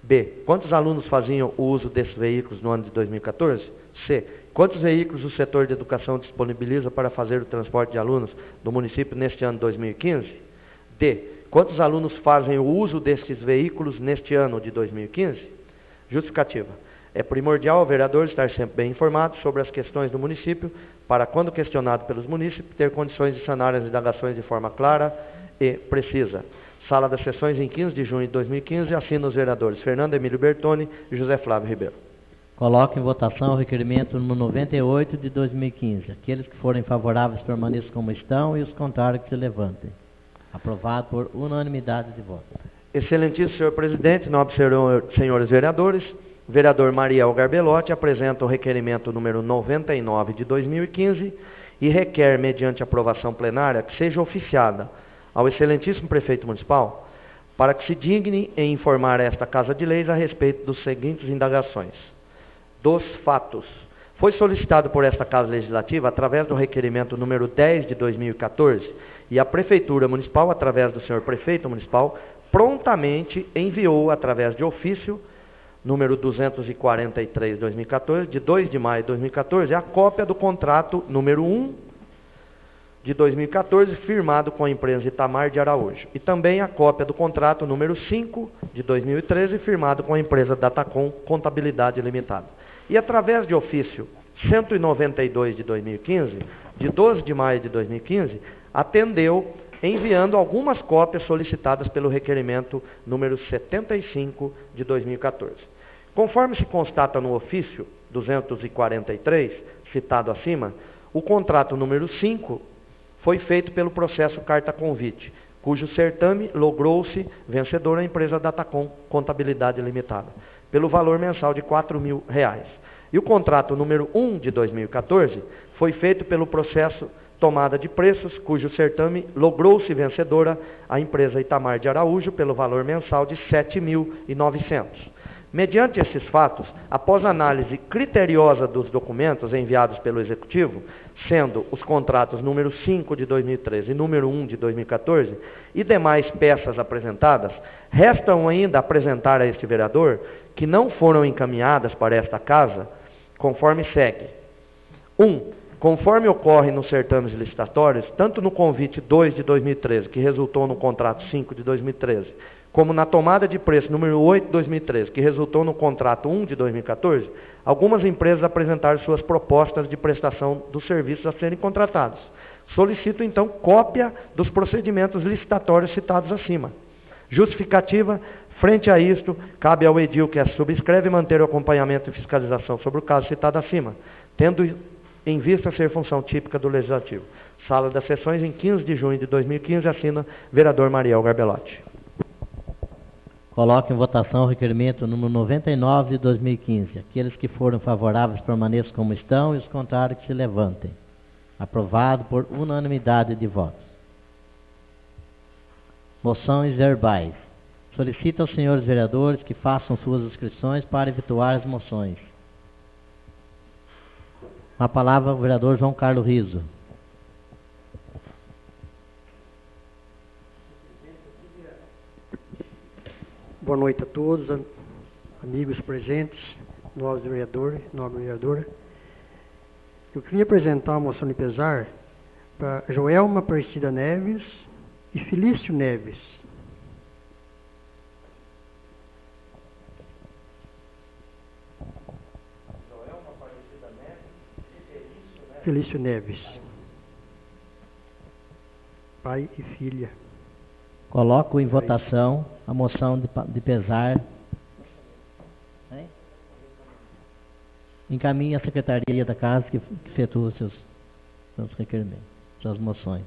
B. Quantos alunos faziam o uso desses veículos no ano de 2014? C. Quantos veículos o setor de educação disponibiliza para fazer o transporte de alunos do município neste ano de 2015? D. Quantos alunos fazem o uso desses veículos neste ano de 2015? Justificativa. É primordial ao vereador estar sempre bem informado sobre as questões do município, para, quando questionado pelos munícipes, ter condições de sanar as indagações de forma clara e precisa. Sala das Sessões, em 15 de junho de 2015, assinam os vereadores Fernando Emílio Bertoni e José Flávio Ribeiro. Coloco em votação o requerimento número 98 de 2015. Aqueles que forem favoráveis permaneçam como estão e os contrários que se levantem. Aprovado por unanimidade de votos. Excelentíssimo senhor presidente, nobres senhores vereadores, vereador Mariel Garbelotti apresenta o requerimento número 99 de 2015 e requer, mediante aprovação plenária, que seja oficiada ao excelentíssimo prefeito municipal, para que se digne em informar esta Casa de Leis a respeito dos seguintes indagações. Dos fatos. Foi solicitado por esta Casa Legislativa, através do requerimento número 10 de 2014, e a Prefeitura Municipal, através do senhor Prefeito Municipal, prontamente enviou, através de ofício, número 243 de 2014, de 2 de maio de 2014, a cópia do contrato número 1 de 2014, firmado com a empresa Itamar de Araújo. E também a cópia do contrato número 5 de 2013, firmado com a empresa Datacom Contabilidade Limitada. E através de ofício 192 de 2015, de 12 de maio de 2015, atendeu enviando algumas cópias solicitadas pelo requerimento número 75 de 2014. Conforme se constata no ofício 243, citado acima, o contrato número 5 foi feito pelo processo Carta Convite, cujo certame logrou-se vencedor a empresa Datacom Contabilidade Limitada, pelo valor mensal de R$ 4.000. E o contrato número 1 de 2014 foi feito pelo processo Tomada de Preços, cujo certame logrou-se vencedora a empresa Itamar de Araújo, pelo valor mensal de R$ 7.900. Mediante esses fatos, após análise criteriosa dos documentos enviados pelo Executivo, sendo os contratos número 5 de 2013 e número 1 de 2014, e demais peças apresentadas, restam ainda apresentar a este vereador, que não foram encaminhadas para esta casa, conforme segue. 1. Conforme ocorre nos certames licitatórios, tanto no convite 2 de 2013, que resultou no contrato 5 de 2013, como na tomada de preço número 8 de 2013, que resultou no contrato 1 de 2014, algumas empresas apresentaram suas propostas de prestação dos serviços a serem contratados. Solicito, então, cópia dos procedimentos licitatórios citados acima. Justificativa: frente a isto, cabe ao edil que a subscreve manter o acompanhamento e fiscalização sobre o caso citado acima, tendo em vista ser função típica do Legislativo. Sala das Sessões, em 15 de junho de 2015, assina vereador Mariel Garbelotti. Coloco em votação o requerimento número 99 de 2015. Aqueles que foram favoráveis permaneçam como estão e os contrários que se levantem. Aprovado por unanimidade de votos. Moções verbais. Solicito aos senhores vereadores que façam suas inscrições para efetuar as moções. A palavra o vereador João Carlos Riso. Boa noite a todos, amigos presentes, novos vereadores, nova vereadora. Eu queria apresentar uma moção de pesar para Joelma Aparecida Neves e Felício Neves. Felício Neves, pai e filha. Coloco em votação a moção de pesar. Encaminhe a Secretaria da Casa que efetua os seus requerimentos, suas moções.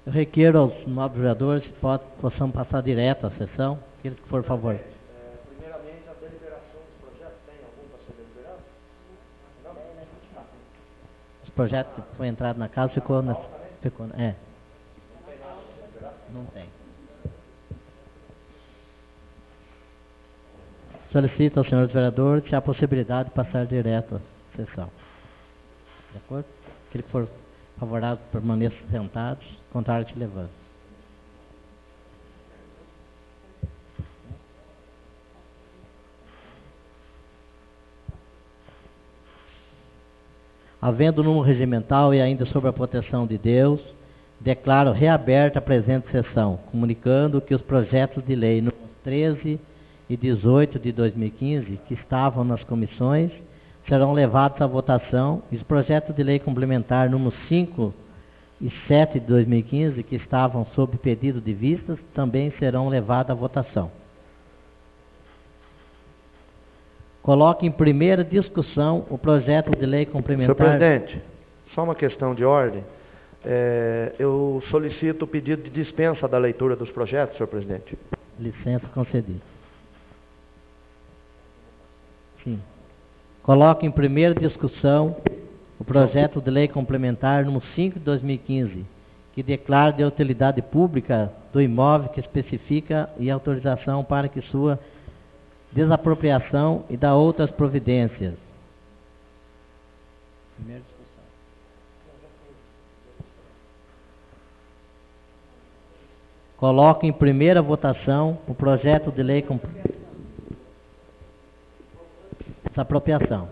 Eu requeiro aos nobres vereadores que possam passar direto à sessão, aqueles que for favor. Primeiramente, a deliberação dos projetos, tem algum para ser deliberado? Não? Os projetos que foi entrado na casa ficou na... Não tem. Solicito aos senhores vereadores se há possibilidade de passar direto à sessão. De acordo? Aquele que for favorável permaneça sentados, contrário que levante. Havendo número regimental e ainda sob a proteção de Deus, declaro reaberta a presente sessão, comunicando que os projetos de lei número 13 e 18 de 2015, que estavam nas comissões, serão levados à votação, e os projetos de lei complementar número 5 e 7 de 2015, que estavam sob pedido de vistas, também serão levados à votação. Coloque em primeira discussão o projeto de lei complementar... Senhor presidente, só uma questão de ordem. Eu solicito o pedido de dispensa da leitura dos projetos, senhor presidente. Licença concedida. Sim. Coloque em primeira discussão o projeto de lei complementar número 5 de 2015, que declara de utilidade pública do imóvel, que especifica e autorização para que sua desapropriação e dá outras providências. Primeira discussão. Coloque em primeira votação o projeto de lei com desapropriação.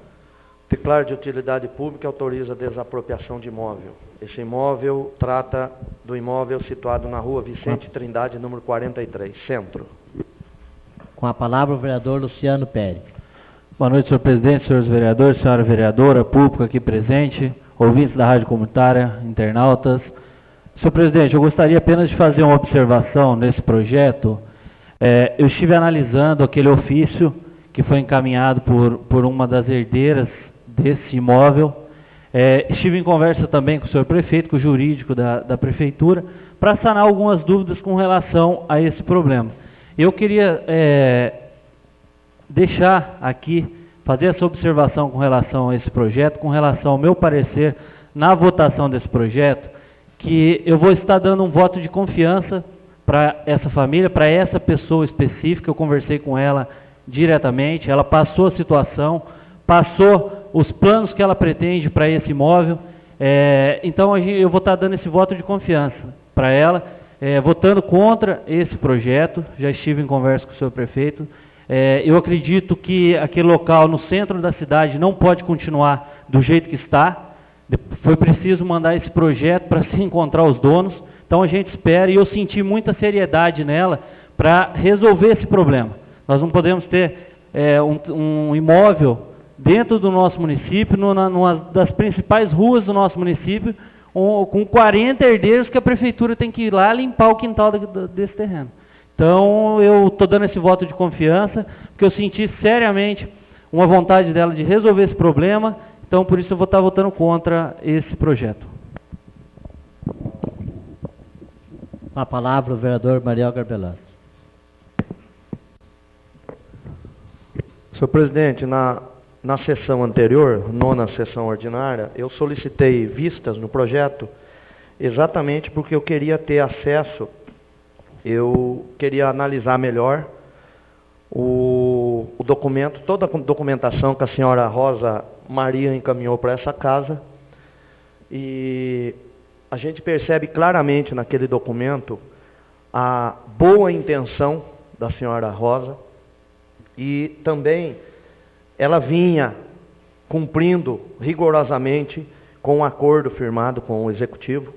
Declaro de utilidade pública e autoriza a desapropriação de imóvel. Esse imóvel trata do imóvel situado na rua Vicente Trindade, número 43, Centro. Com a palavra o vereador Luciano Pérez. Boa noite, senhor presidente, senhores vereadores, senhora vereadora, público aqui presente, ouvintes da Rádio Comunitária, internautas. Senhor presidente, eu gostaria apenas de fazer uma observação nesse projeto. Eu estive analisando aquele ofício que foi encaminhado por uma das herdeiras desse imóvel. Estive em conversa também com o senhor prefeito, com o jurídico da prefeitura, para sanar algumas dúvidas com relação a esse problema. Eu queria deixar aqui, fazer essa observação com relação a esse projeto, com relação ao meu parecer na votação desse projeto, que eu vou estar dando um voto de confiança para essa família, para essa pessoa específica. Eu conversei com ela diretamente, ela passou a situação, passou os planos que ela pretende para esse imóvel, então eu vou estar dando esse voto de confiança para ela, votando contra esse projeto. Já estive em conversa com o senhor prefeito. Eu acredito que aquele local no centro da cidade não pode continuar do jeito que está. Foi preciso mandar esse projeto para se encontrar os donos. Então a gente espera, e eu senti muita seriedade nela para resolver esse problema. Nós não podemos ter um imóvel dentro do nosso município, numa das principais ruas do nosso município, com 40 herdeiros que a prefeitura tem que ir lá limpar o quintal desse terreno. Então eu estou dando esse voto de confiança, porque eu senti seriamente uma vontade dela de resolver esse problema. Então por isso eu vou estar votando contra esse projeto. Com a palavra o vereador Mariel Garbelotti. Senhor presidente, na sessão anterior, nona sessão ordinária, eu solicitei vistas no projeto exatamente porque eu queria ter acesso, eu queria analisar melhor o documento, toda a documentação que a senhora Rosa Maria encaminhou para essa casa, e a gente percebe claramente naquele documento a boa intenção da senhora Rosa, e também ela vinha cumprindo rigorosamente com um acordo firmado com o Executivo.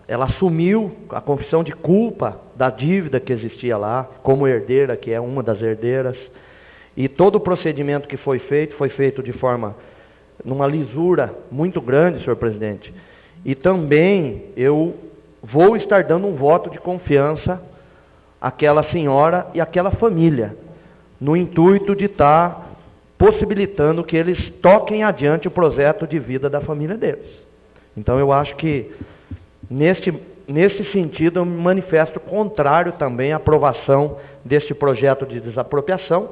Ela assumiu a confissão de culpa da dívida que existia lá, como herdeira, que é uma das herdeiras, e todo o procedimento que foi feito de forma, numa lisura muito grande, senhor presidente. E também eu vou estar dando um voto de confiança àquela senhora e àquela família, no intuito de estar possibilitando que eles toquem adiante o projeto de vida da família deles. Então eu acho que, nesse sentido, eu me manifesto contrário também à aprovação deste projeto de desapropriação,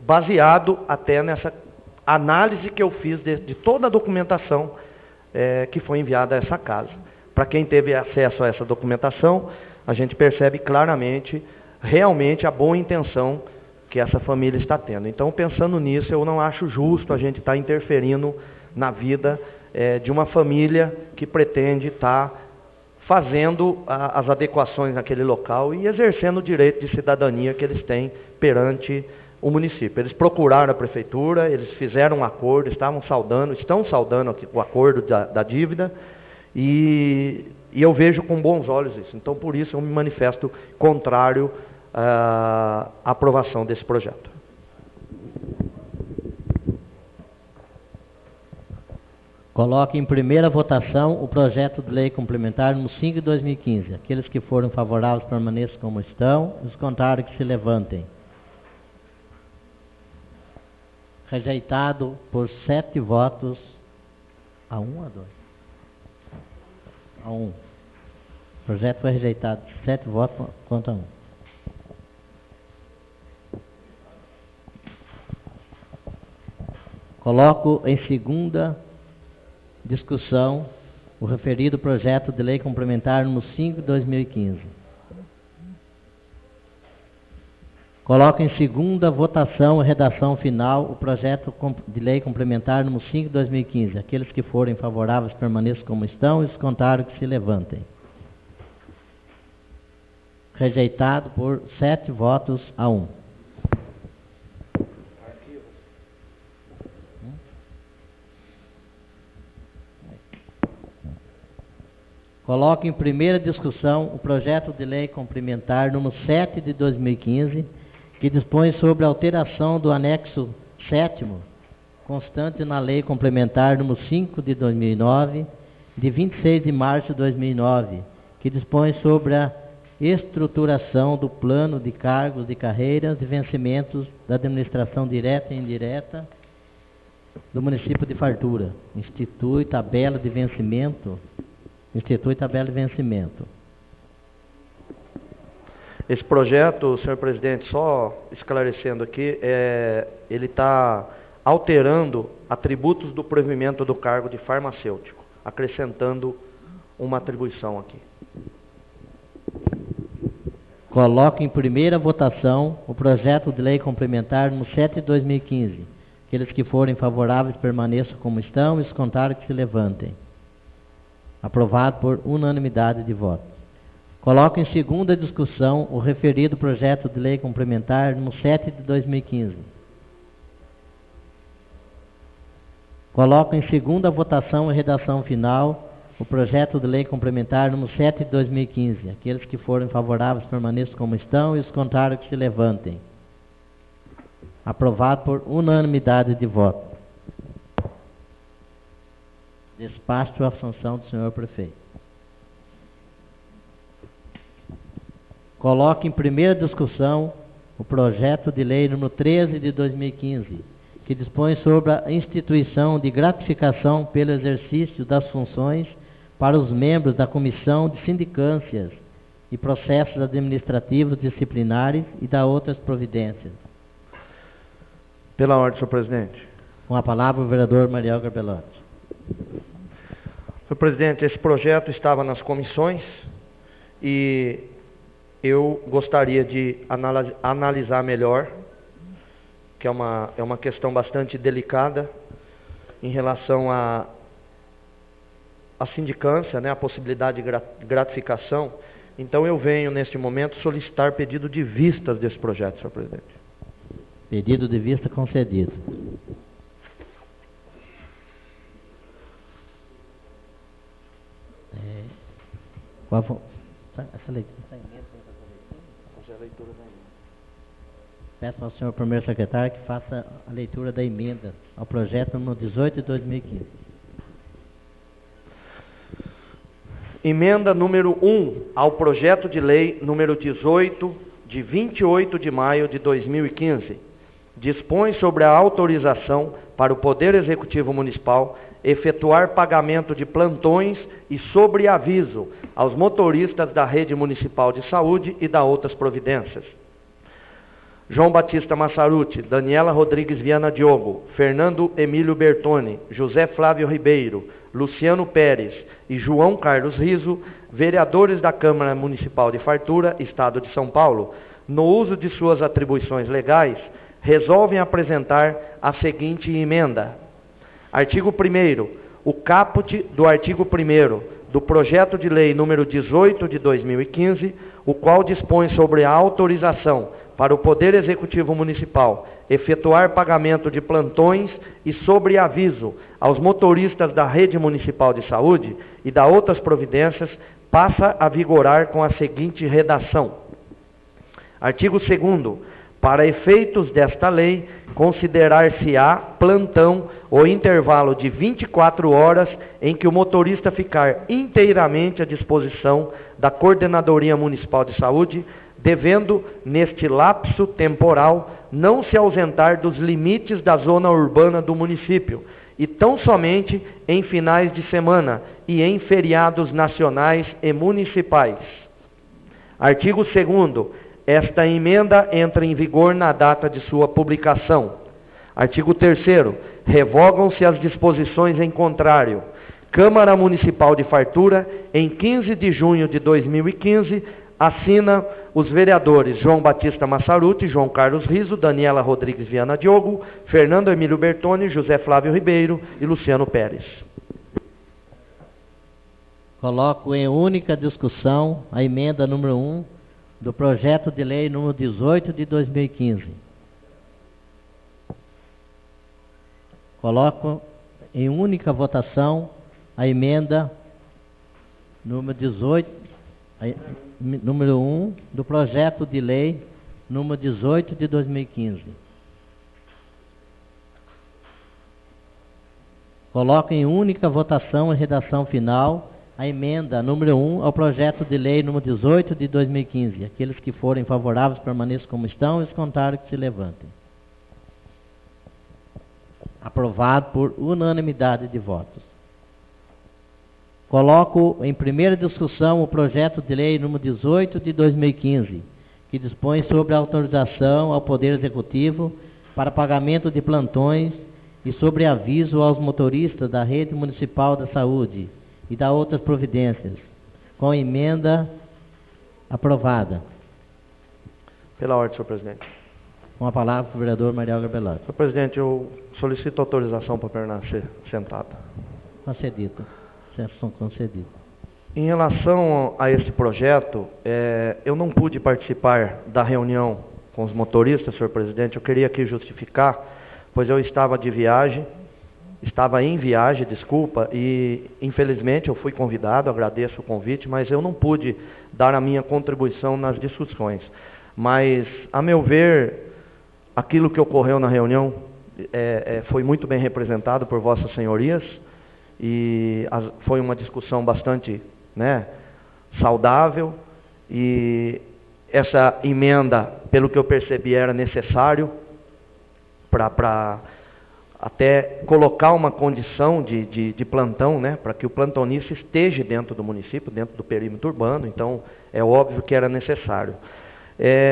baseado até nessa análise que eu fiz de toda a documentação que foi enviada a essa casa. Para quem teve acesso a essa documentação, a gente percebe claramente, realmente, a boa intenção que essa família está tendo. Então, pensando nisso, eu não acho justo a gente estar interferindo na vida de uma família que pretende estar fazendo as adequações naquele local e exercendo o direito de cidadania que eles têm perante o município. Eles procuraram a prefeitura, eles fizeram um acordo, estão saudando o acordo da dívida, e eu vejo com bons olhos isso. Então, por isso, eu me manifesto contrário à aprovação desse projeto. Coloque em primeira votação o projeto de lei complementar número 5 de 2015. Aqueles que foram favoráveis permaneçam como estão, os contrários que se levantem. Rejeitado por 7 votos a 1 ou a 2? A 1. O projeto foi rejeitado, 7 votos contra 1. Coloco em segunda discussão o referido projeto de lei complementar número 5 de 2015. Coloco em segunda votação e redação final o projeto de lei complementar número 5 de 2015. Aqueles que forem favoráveis permaneçam como estão e os contrários que se levantem. Rejeitado por 7 votos a 1. Coloco em primeira discussão o projeto de lei complementar número 7 de 2015, que dispõe sobre a alteração do anexo 7º, constante na lei complementar número 5 de 2009, de 26 de março de 2009, que dispõe sobre a estruturação do plano de cargos, de carreiras e vencimentos da administração direta e indireta do município de Fartura. Institui tabela de vencimento. Esse projeto, senhor presidente, só esclarecendo aqui, ele está alterando atributos do provimento do cargo de farmacêutico, acrescentando uma atribuição aqui. Coloco em primeira votação o projeto de lei complementar no 7 de 2015. Aqueles que forem favoráveis permaneçam como estão e os contrários que se levantem. Aprovado por unanimidade de votos. Coloco em segunda discussão o referido projeto de lei complementar no 7 de 2015. Coloco em segunda votação e redação final o projeto de lei complementar número 7 de 2015. Aqueles que forem favoráveis permaneçam como estão e os contrários que se levantem. Aprovado por unanimidade de votos. Despacho a função do senhor prefeito. Coloco em primeira discussão o projeto de lei número 13 de 2015, que dispõe sobre a instituição de gratificação pelo exercício das funções para os membros da Comissão de Sindicâncias e processos administrativos disciplinares e da outras providências. Pela ordem, senhor presidente. Com a palavra o vereador Mariel Garbelotti. Senhor presidente, esse projeto estava nas comissões e eu gostaria de analisar melhor, que é uma questão bastante delicada em relação à sindicância, né, a possibilidade de gratificação. Então eu venho, neste momento, solicitar pedido de vistas desse projeto, senhor presidente. Pedido de vista concedido. Essa leitura está em emenda? Fazer a leitura da emenda. Peço ao senhor primeiro secretário que faça a leitura da emenda ao projeto número 18 de 2015. Emenda número 1 ao projeto de lei número 18, de 28 de maio de 2015. Dispõe sobre a autorização para o Poder Executivo Municipal efetuar pagamento de plantões e sobreaviso aos motoristas da Rede Municipal de Saúde e da outras providências. João Batista Massaruti, Daniela Rodrigues Viana Diogo, Fernando Emílio Bertoni, José Flávio Ribeiro, Luciano Pérez e João Carlos Riso, vereadores da Câmara Municipal de Fartura, Estado de São Paulo, no uso de suas atribuições legais, resolvem apresentar a seguinte emenda. Artigo 1º. O caput do artigo 1º do projeto de lei número 18 de 2015, o qual dispõe sobre a autorização para o Poder Executivo Municipal efetuar pagamento de plantões e sobreaviso aos motoristas da Rede Municipal de Saúde e da outras providências, passa a vigorar com a seguinte redação. Artigo 2º. Para efeitos desta lei, considerar-se-á plantão o intervalo de 24 horas em que o motorista ficar inteiramente à disposição da Coordenadoria Municipal de Saúde, devendo, neste lapso temporal, não se ausentar dos limites da zona urbana do município, e tão somente em finais de semana e em feriados nacionais e municipais. Artigo 2º. Esta emenda entra em vigor na data de sua publicação. Artigo 3º. Revogam-se as disposições em contrário. Câmara Municipal de Fartura, em 15 de junho de 2015, assina os vereadores João Batista Massaruti, João Carlos Riso, Daniela Rodrigues Viana Diogo, Fernando Emílio Bertoni, José Flávio Ribeiro e Luciano Pérez. Coloco em única discussão a emenda número 1 do projeto de lei número 18 de 2015. Coloco em única votação a emenda número 18, número 1 do projeto de lei número 18 de 2015. Coloco em única votação em redação final a emenda número 1 ao projeto de lei número 18 de 2015. Aqueles que forem favoráveis permaneçam como estão e os contrários que se levantem. Aprovado por unanimidade de votos. Coloco em primeira discussão o projeto de lei número 18 de 2015, que dispõe sobre a autorização ao Poder Executivo para pagamento de plantões e sobre aviso aos motoristas da Rede Municipal da Saúde e da outras providências, com emenda aprovada. Pela ordem, senhor presidente. Com a palavra, o vereador Mariel Garbelotti. Senhor presidente, eu solicito autorização para permanecer sentado. Concedido. Sessão concedida. Em relação a esse projeto, eu não pude participar da reunião com os motoristas, senhor presidente. Eu queria aqui justificar, pois eu estava em viagem, desculpa, e infelizmente eu fui convidado, agradeço o convite, mas eu não pude dar a minha contribuição nas discussões. Mas, a meu ver, aquilo que ocorreu na reunião foi muito bem representado por vossas senhorias, e foi uma discussão bastante saudável, e essa emenda, pelo que eu percebi, era necessário para até colocar uma condição de plantão, para que o plantonista esteja dentro do município, dentro do perímetro urbano. Então é óbvio que era necessário.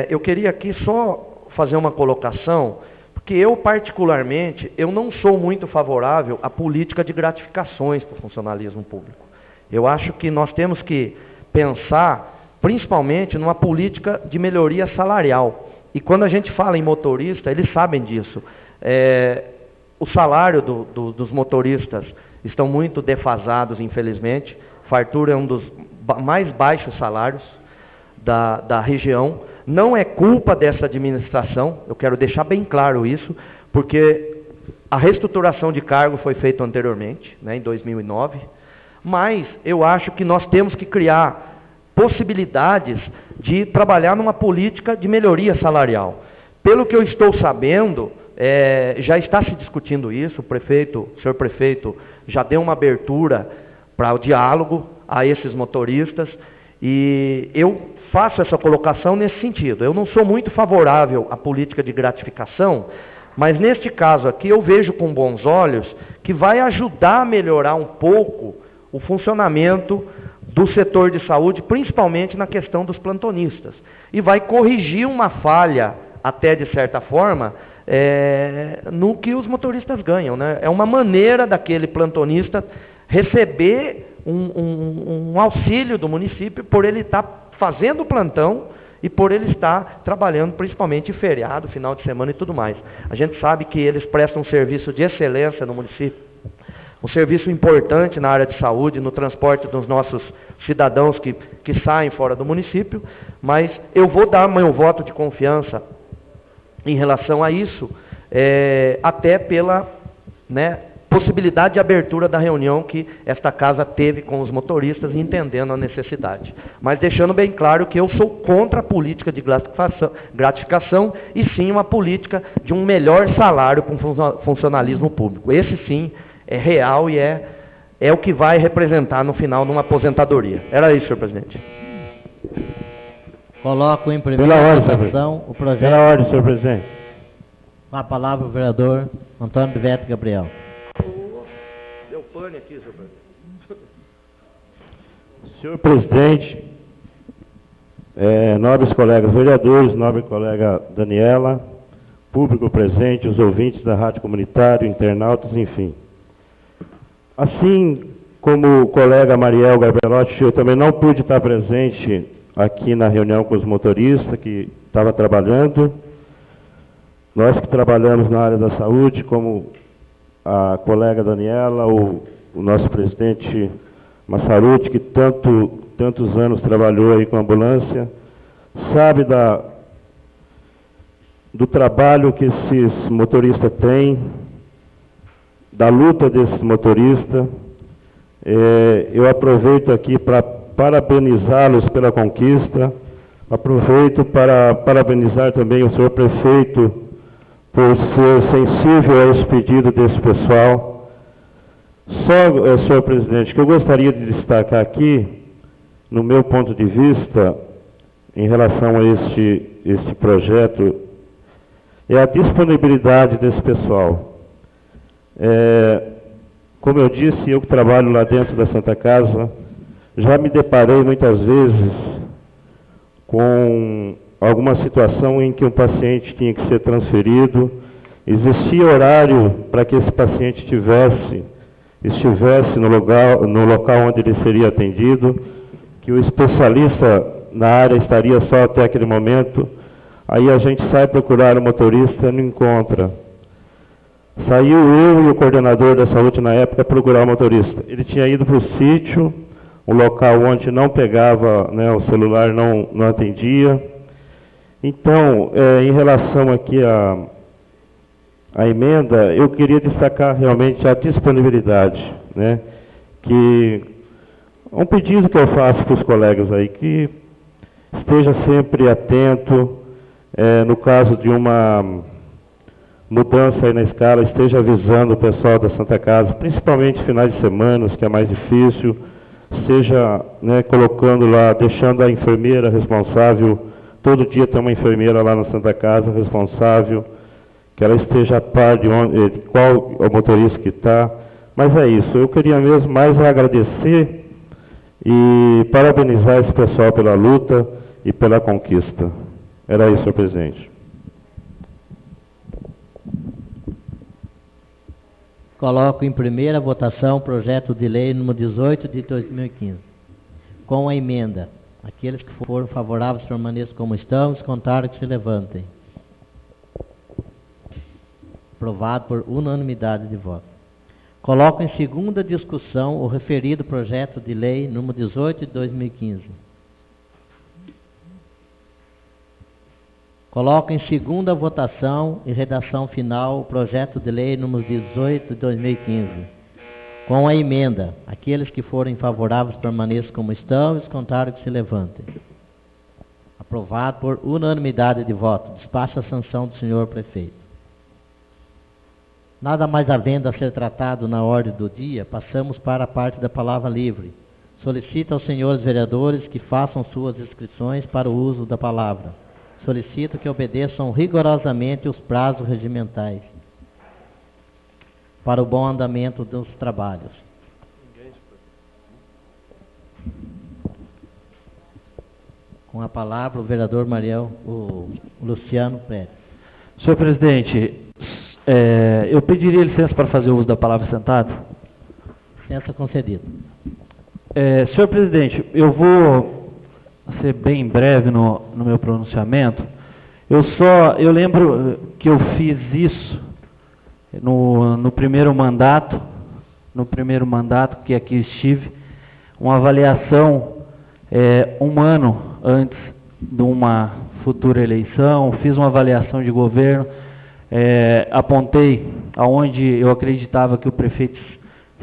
Eu queria aqui só fazer uma colocação, porque eu particularmente, eu não sou muito favorável à política de gratificações para o funcionalismo público. Eu acho que nós temos que pensar principalmente numa política de melhoria salarial. E quando a gente fala em motorista, eles sabem disso. O salário dos motoristas estão muito defasados, infelizmente. Fartura é um dos mais baixos salários da região. Não é culpa dessa administração, eu quero deixar bem claro isso, porque a reestruturação de cargo foi feita anteriormente, em 2009, mas eu acho que nós temos que criar possibilidades de trabalhar numa política de melhoria salarial. Pelo que eu estou sabendo, já está se discutindo isso, o senhor prefeito já deu uma abertura para o diálogo a esses motoristas, e eu faço essa colocação nesse sentido. Eu não sou muito favorável à política de gratificação, mas neste caso aqui eu vejo com bons olhos que vai ajudar a melhorar um pouco o funcionamento do setor de saúde, principalmente na questão dos plantonistas. E vai corrigir uma falha, até de certa forma, no que os motoristas ganham. É uma maneira daquele plantonista receber um auxílio do município por ele estar fazendo plantão e por ele estar trabalhando principalmente em feriado, final de semana e tudo mais. A gente sabe que eles prestam um serviço de excelência no município, um serviço importante na área de saúde, no transporte dos nossos cidadãos que saem fora do município, mas eu vou dar meu voto de confiança em relação a isso, até pela possibilidade de abertura da reunião que esta casa teve com os motoristas, entendendo a necessidade. Mas deixando bem claro que eu sou contra a política de gratificação e sim uma política de um melhor salário para o funcionalismo público. Esse sim é real e é o que vai representar no final numa aposentadoria. Era isso, senhor presidente. Coloco em primeira votação o projeto. Pela ordem, senhor presidente. Com a palavra o vereador Antônio Bivete Gabriel. Deu pane aqui, senhor presidente. Senhor presidente, nobres colegas vereadores, nobre colega Daniela, público presente, os ouvintes da Rádio Comunitária, internautas, enfim. Assim como o colega Mariel Garbelotti, eu também não pude estar presente aqui na reunião com os motoristas que estava trabalhando. Nós que trabalhamos na área da saúde, como a colega Daniela, o nosso presidente Massaruti, que tantos anos trabalhou aí com a ambulância, sabe do trabalho que esses motoristas têm, da luta desses motoristas, Eu aproveito aqui para parabenizá-los pela conquista, aproveito para parabenizar também o senhor prefeito por ser sensível a esse pedido desse pessoal. Só, senhor presidente, que eu gostaria de destacar aqui, no meu ponto de vista, em relação a este projeto, é a disponibilidade desse pessoal. Como eu disse, eu que trabalho lá dentro da Santa Casa, já me deparei muitas vezes com alguma situação em que um paciente tinha que ser transferido, existia horário para que esse paciente estivesse no local onde ele seria atendido, que o especialista na área estaria só até aquele momento, aí a gente sai procurar o motorista e não encontra. Saiu eu e o coordenador da saúde na época procurar o motorista. Ele tinha ido para o sítio, um local onde não pegava, né, o celular não atendia. Então, em relação aqui à emenda, eu queria destacar realmente a disponibilidade, né, que um pedido que eu faço para os colegas aí, que esteja sempre atento, no caso de uma mudança aí na escala, esteja avisando o pessoal da Santa Casa, principalmente finais de semana, que é mais difícil, seja, né, colocando lá, deixando a enfermeira responsável, todo dia tem uma enfermeira lá na Santa Casa responsável, que ela esteja a par de qual é o motorista que está. Mas é isso, eu queria mesmo mais agradecer e parabenizar esse pessoal pela luta e pela conquista. Era isso, senhor presidente. Coloco em primeira votação o projeto de lei número 18 de 2015. Com a emenda, aqueles que foram favoráveis permaneçam como estão, os contrários que se levantem. Aprovado por unanimidade de voto. Coloco em segunda discussão o referido projeto de lei número 18 de 2015. Coloco em segunda votação e redação final o projeto de lei número 18 de 2015. Com a emenda, aqueles que forem favoráveis permaneçam como estão, e os contrários que se levantem. Aprovado por unanimidade de voto. Despacha a sanção do senhor prefeito. Nada mais havendo a ser tratado na ordem do dia, passamos para a parte da palavra livre. Solicito aos senhores vereadores que façam suas inscrições para o uso da palavra. Solicito que obedeçam rigorosamente os prazos regimentais para o bom andamento dos trabalhos. Com a palavra o vereador o Luciano Pérez. Senhor presidente, eu pediria licença para fazer uso da palavra sentado. Licença concedida. Senhor presidente, eu vou ser bem breve no meu pronunciamento. Eu lembro que eu fiz isso no primeiro mandato que aqui estive, uma avaliação um ano antes de uma futura eleição, fiz uma avaliação de governo, apontei aonde eu acreditava que o prefeito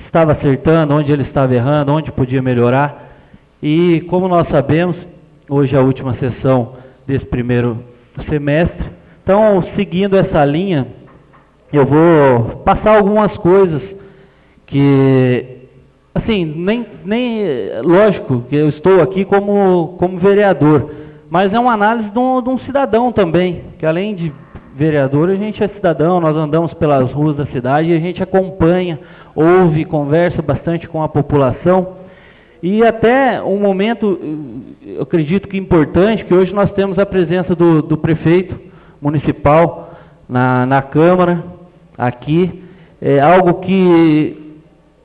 estava acertando, onde ele estava errando, onde podia melhorar. E como nós sabemos, hoje é a última sessão desse primeiro semestre. Então, seguindo essa linha, eu vou passar algumas coisas que, assim, nem lógico que eu estou aqui como vereador, mas é uma análise de um cidadão também, que além de vereador, a gente é cidadão, nós andamos pelas ruas da cidade e a gente acompanha, ouve, conversa bastante com a população. E até um momento, eu acredito que importante, que hoje nós temos a presença do prefeito municipal na Câmara, aqui. É algo que,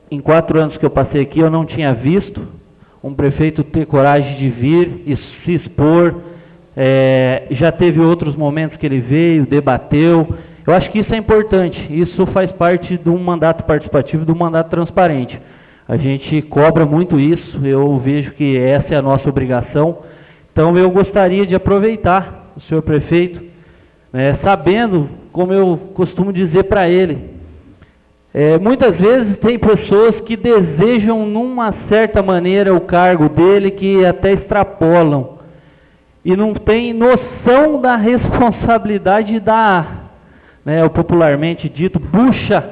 em 4 anos que eu passei aqui, eu não tinha visto. Um prefeito ter coragem de vir e se expor. Já teve outros momentos que ele veio, debateu. Eu acho que isso é importante. Isso faz parte de um mandato participativo, de um mandato transparente. A gente cobra muito isso, eu vejo que essa é a nossa obrigação. Então eu gostaria de aproveitar o senhor prefeito, sabendo, como eu costumo dizer para ele, Muitas vezes tem pessoas que desejam, numa certa maneira, o cargo dele, que até extrapolam, e não tem noção da responsabilidade o popularmente dito, bucha,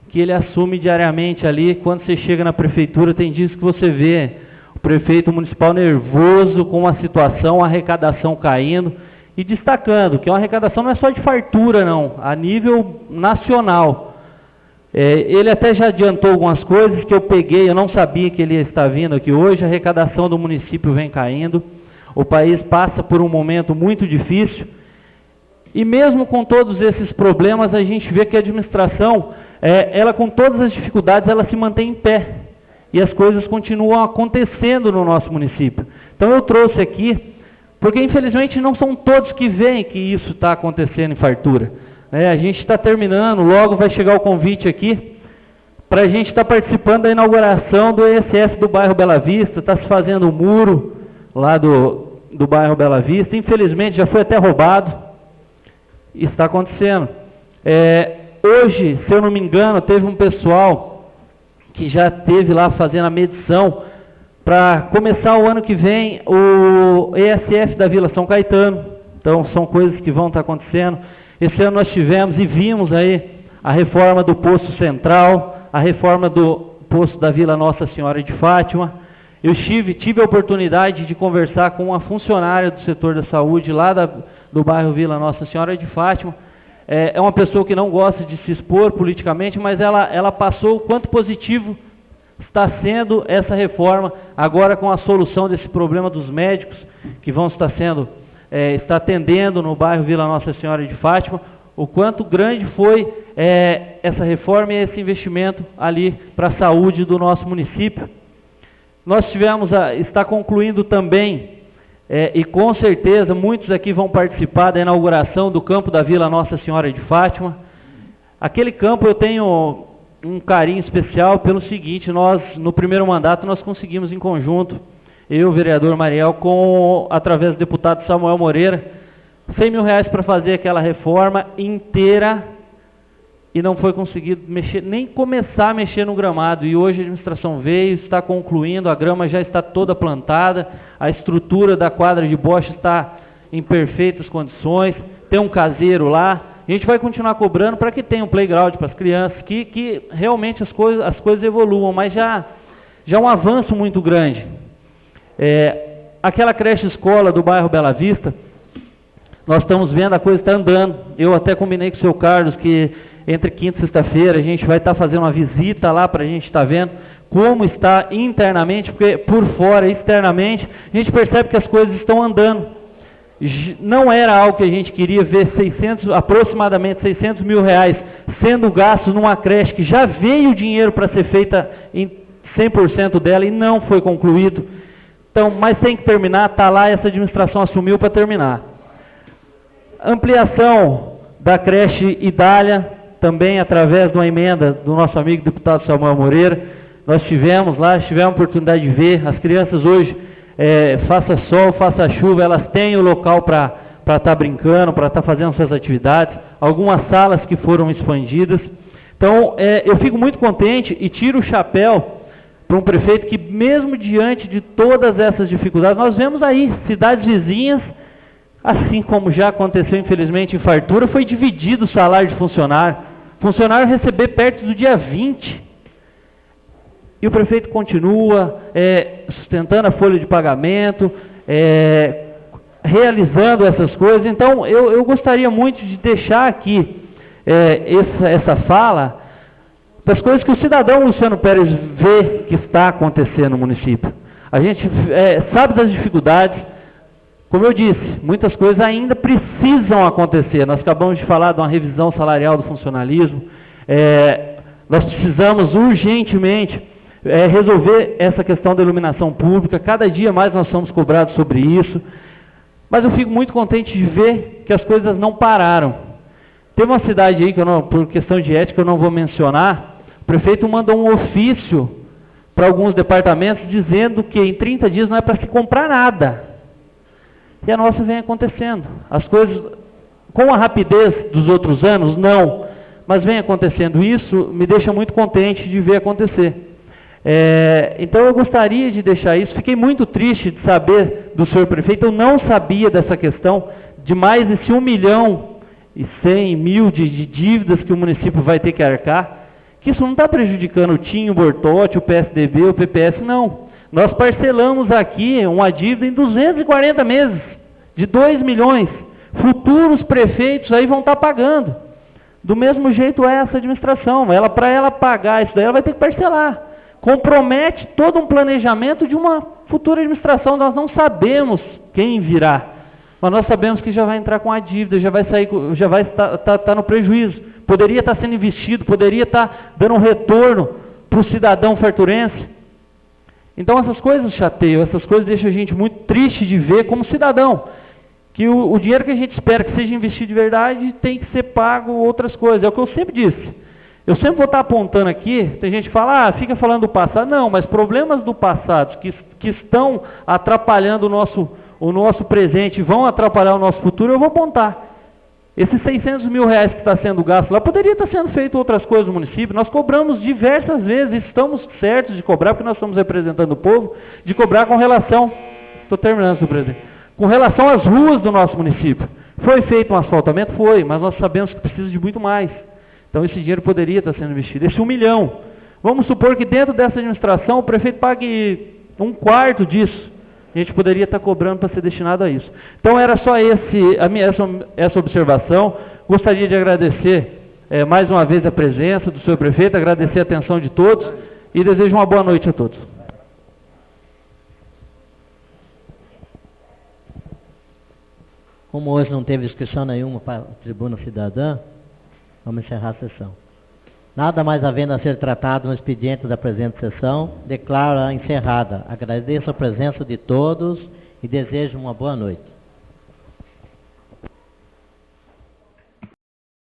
que ele assume diariamente ali. Quando você chega na prefeitura, tem dias que você vê o prefeito municipal nervoso com a situação, a arrecadação caindo, e destacando que a arrecadação não é só de fartura, não, a nível nacional. Ele até já adiantou algumas coisas que eu peguei, eu não sabia que ele ia estar vindo aqui hoje. A arrecadação do município vem caindo, o país passa por um momento muito difícil, e mesmo com todos esses problemas, a gente vê que a administração, ela com todas as dificuldades, ela se mantém em pé, e as coisas continuam acontecendo no nosso município. Então eu trouxe aqui, porque infelizmente não são todos que veem que isso está acontecendo em fartura. A gente está terminando, logo vai chegar o convite aqui, para a gente estar participando da inauguração do ESF do bairro Bela Vista. Está se fazendo o muro lá do bairro Bela Vista, infelizmente já foi até roubado, e está acontecendo. Hoje, se eu não me engano, teve um pessoal que já esteve lá fazendo a medição, para começar o ano que vem, o ESF da Vila São Caetano. Então são coisas que vão estar acontecendo. Esse ano nós tivemos e vimos aí a reforma do posto central, a reforma do posto da Vila Nossa Senhora de Fátima. Eu tive a oportunidade de conversar com uma funcionária do setor da saúde lá do bairro Vila Nossa Senhora de Fátima. É uma pessoa que não gosta de se expor politicamente, mas ela passou o quanto positivo está sendo essa reforma, agora com a solução desse problema dos médicos, que vão estar está atendendo no bairro Vila Nossa Senhora de Fátima, o quanto grande foi essa reforma e esse investimento ali para a saúde do nosso município. Nós está concluindo também, e com certeza muitos aqui vão participar da inauguração do campo da Vila Nossa Senhora de Fátima. Aquele campo eu tenho um carinho especial pelo seguinte: nós, no primeiro mandato, nós conseguimos em conjunto, eu, o vereador Mariel, através do deputado Samuel Moreira, R$100 mil para fazer aquela reforma inteira, e não foi conseguido nem começar a mexer no gramado. E hoje a administração veio, está concluindo, a grama já está toda plantada, a estrutura da quadra de bocha está em perfeitas condições, tem um caseiro lá. A gente vai continuar cobrando para que tenha um playground para as crianças, que realmente as coisas evoluam, mas já é um avanço muito grande. Aquela creche escola do bairro Bela Vista, nós estamos vendo, a coisa está andando. Eu até combinei com o seu Carlos que entre quinta e sexta-feira a gente vai estar fazendo uma visita lá para a gente estar vendo como está internamente, porque por fora, externamente, a gente percebe que as coisas estão andando. Não era algo que a gente queria ver aproximadamente R$600 mil sendo gastos numa creche que já veio dinheiro para ser feita em 100% dela e não foi concluído. Então, mas tem que terminar, está lá, essa administração assumiu para terminar. Ampliação da creche Idália, também através de uma emenda do nosso amigo deputado Samuel Moreira. Nós tivemos a oportunidade de ver, as crianças hoje, faça sol, faça chuva, elas têm o local para estar brincando, para estar fazendo suas atividades, algumas salas que foram expandidas. Então, eu fico muito contente e tiro o chapéu para um prefeito que, mesmo diante de todas essas dificuldades, nós vemos aí cidades vizinhas, assim como já aconteceu infelizmente em fartura, foi dividido o salário de funcionário receber perto do dia 20, e o prefeito continua sustentando a folha de pagamento, realizando essas coisas. Então eu gostaria muito de deixar aqui essa fala das coisas que o cidadão Luciano Pérez vê que está acontecendo no município. A gente sabe das dificuldades, como eu disse, muitas coisas ainda precisam acontecer. Nós acabamos de falar de uma revisão salarial do funcionalismo, nós precisamos urgentemente resolver essa questão da iluminação pública. Cada dia mais nós somos cobrados sobre isso, mas eu fico muito contente de ver que as coisas não pararam. Tem uma cidade aí, que por questão de ética eu não vou mencionar, o prefeito mandou um ofício para alguns departamentos dizendo que em 30 dias não é para se comprar nada. E a nossa vem acontecendo. As coisas, com a rapidez dos outros anos, não. mas vem acontecendo isso, me deixa muito contente de ver acontecer. Então eu gostaria de deixar isso, fiquei muito triste de saber do senhor prefeito, eu não sabia dessa questão de mais esse 1.100.000 de dívidas que o município vai ter que arcar, que isso não está prejudicando o TIM, o Bortotti, o PSDB, o PPS, não. Nós parcelamos aqui uma dívida em 240 meses, de 2 milhões. Futuros prefeitos aí vão estar pagando. Do mesmo jeito é essa administração. Para ela pagar isso daí, ela vai ter que parcelar. Compromete todo um planejamento de uma futura administração. Nós não sabemos quem virá, mas nós sabemos que já vai entrar com a dívida, já vai sair, já vai estar no prejuízo. Poderia estar sendo investido, poderia estar dando um retorno para o cidadão farturense. Então essas coisas chateiam, essas coisas deixam a gente muito triste de ver como cidadão. Que o dinheiro que a gente espera que seja investido de verdade tem que ser pago outras coisas. É o que eu sempre disse. Eu sempre vou estar apontando aqui, tem gente que fala, fica falando do passado. Não, mas problemas do passado que estão atrapalhando o nosso presente, vão atrapalhar o nosso futuro, eu vou apontar. Esses 600 mil reais que está sendo gasto lá, poderia estar sendo feito outras coisas no município. Nós cobramos diversas vezes, estamos certos de cobrar, porque nós estamos representando o povo, de cobrar com relação, estou terminando, senhor presidente, com relação às ruas do nosso município. Foi feito um asfaltamento? Foi, mas nós sabemos que precisa de muito mais. Então esse dinheiro poderia estar sendo investido. Esse 1 milhão. Vamos supor que dentro dessa administração o prefeito pague 1/4 disso. A gente poderia estar cobrando para ser destinado a isso. Então era só essa observação. Gostaria de agradecer mais uma vez a presença do senhor prefeito, agradecer a atenção de todos e desejo uma boa noite a todos. Como hoje não teve inscrição nenhuma para a tribuna cidadã, vamos encerrar a sessão. Nada mais havendo a ser tratado no expediente da presente sessão, declaro-a encerrada. Agradeço a presença de todos e desejo uma boa noite.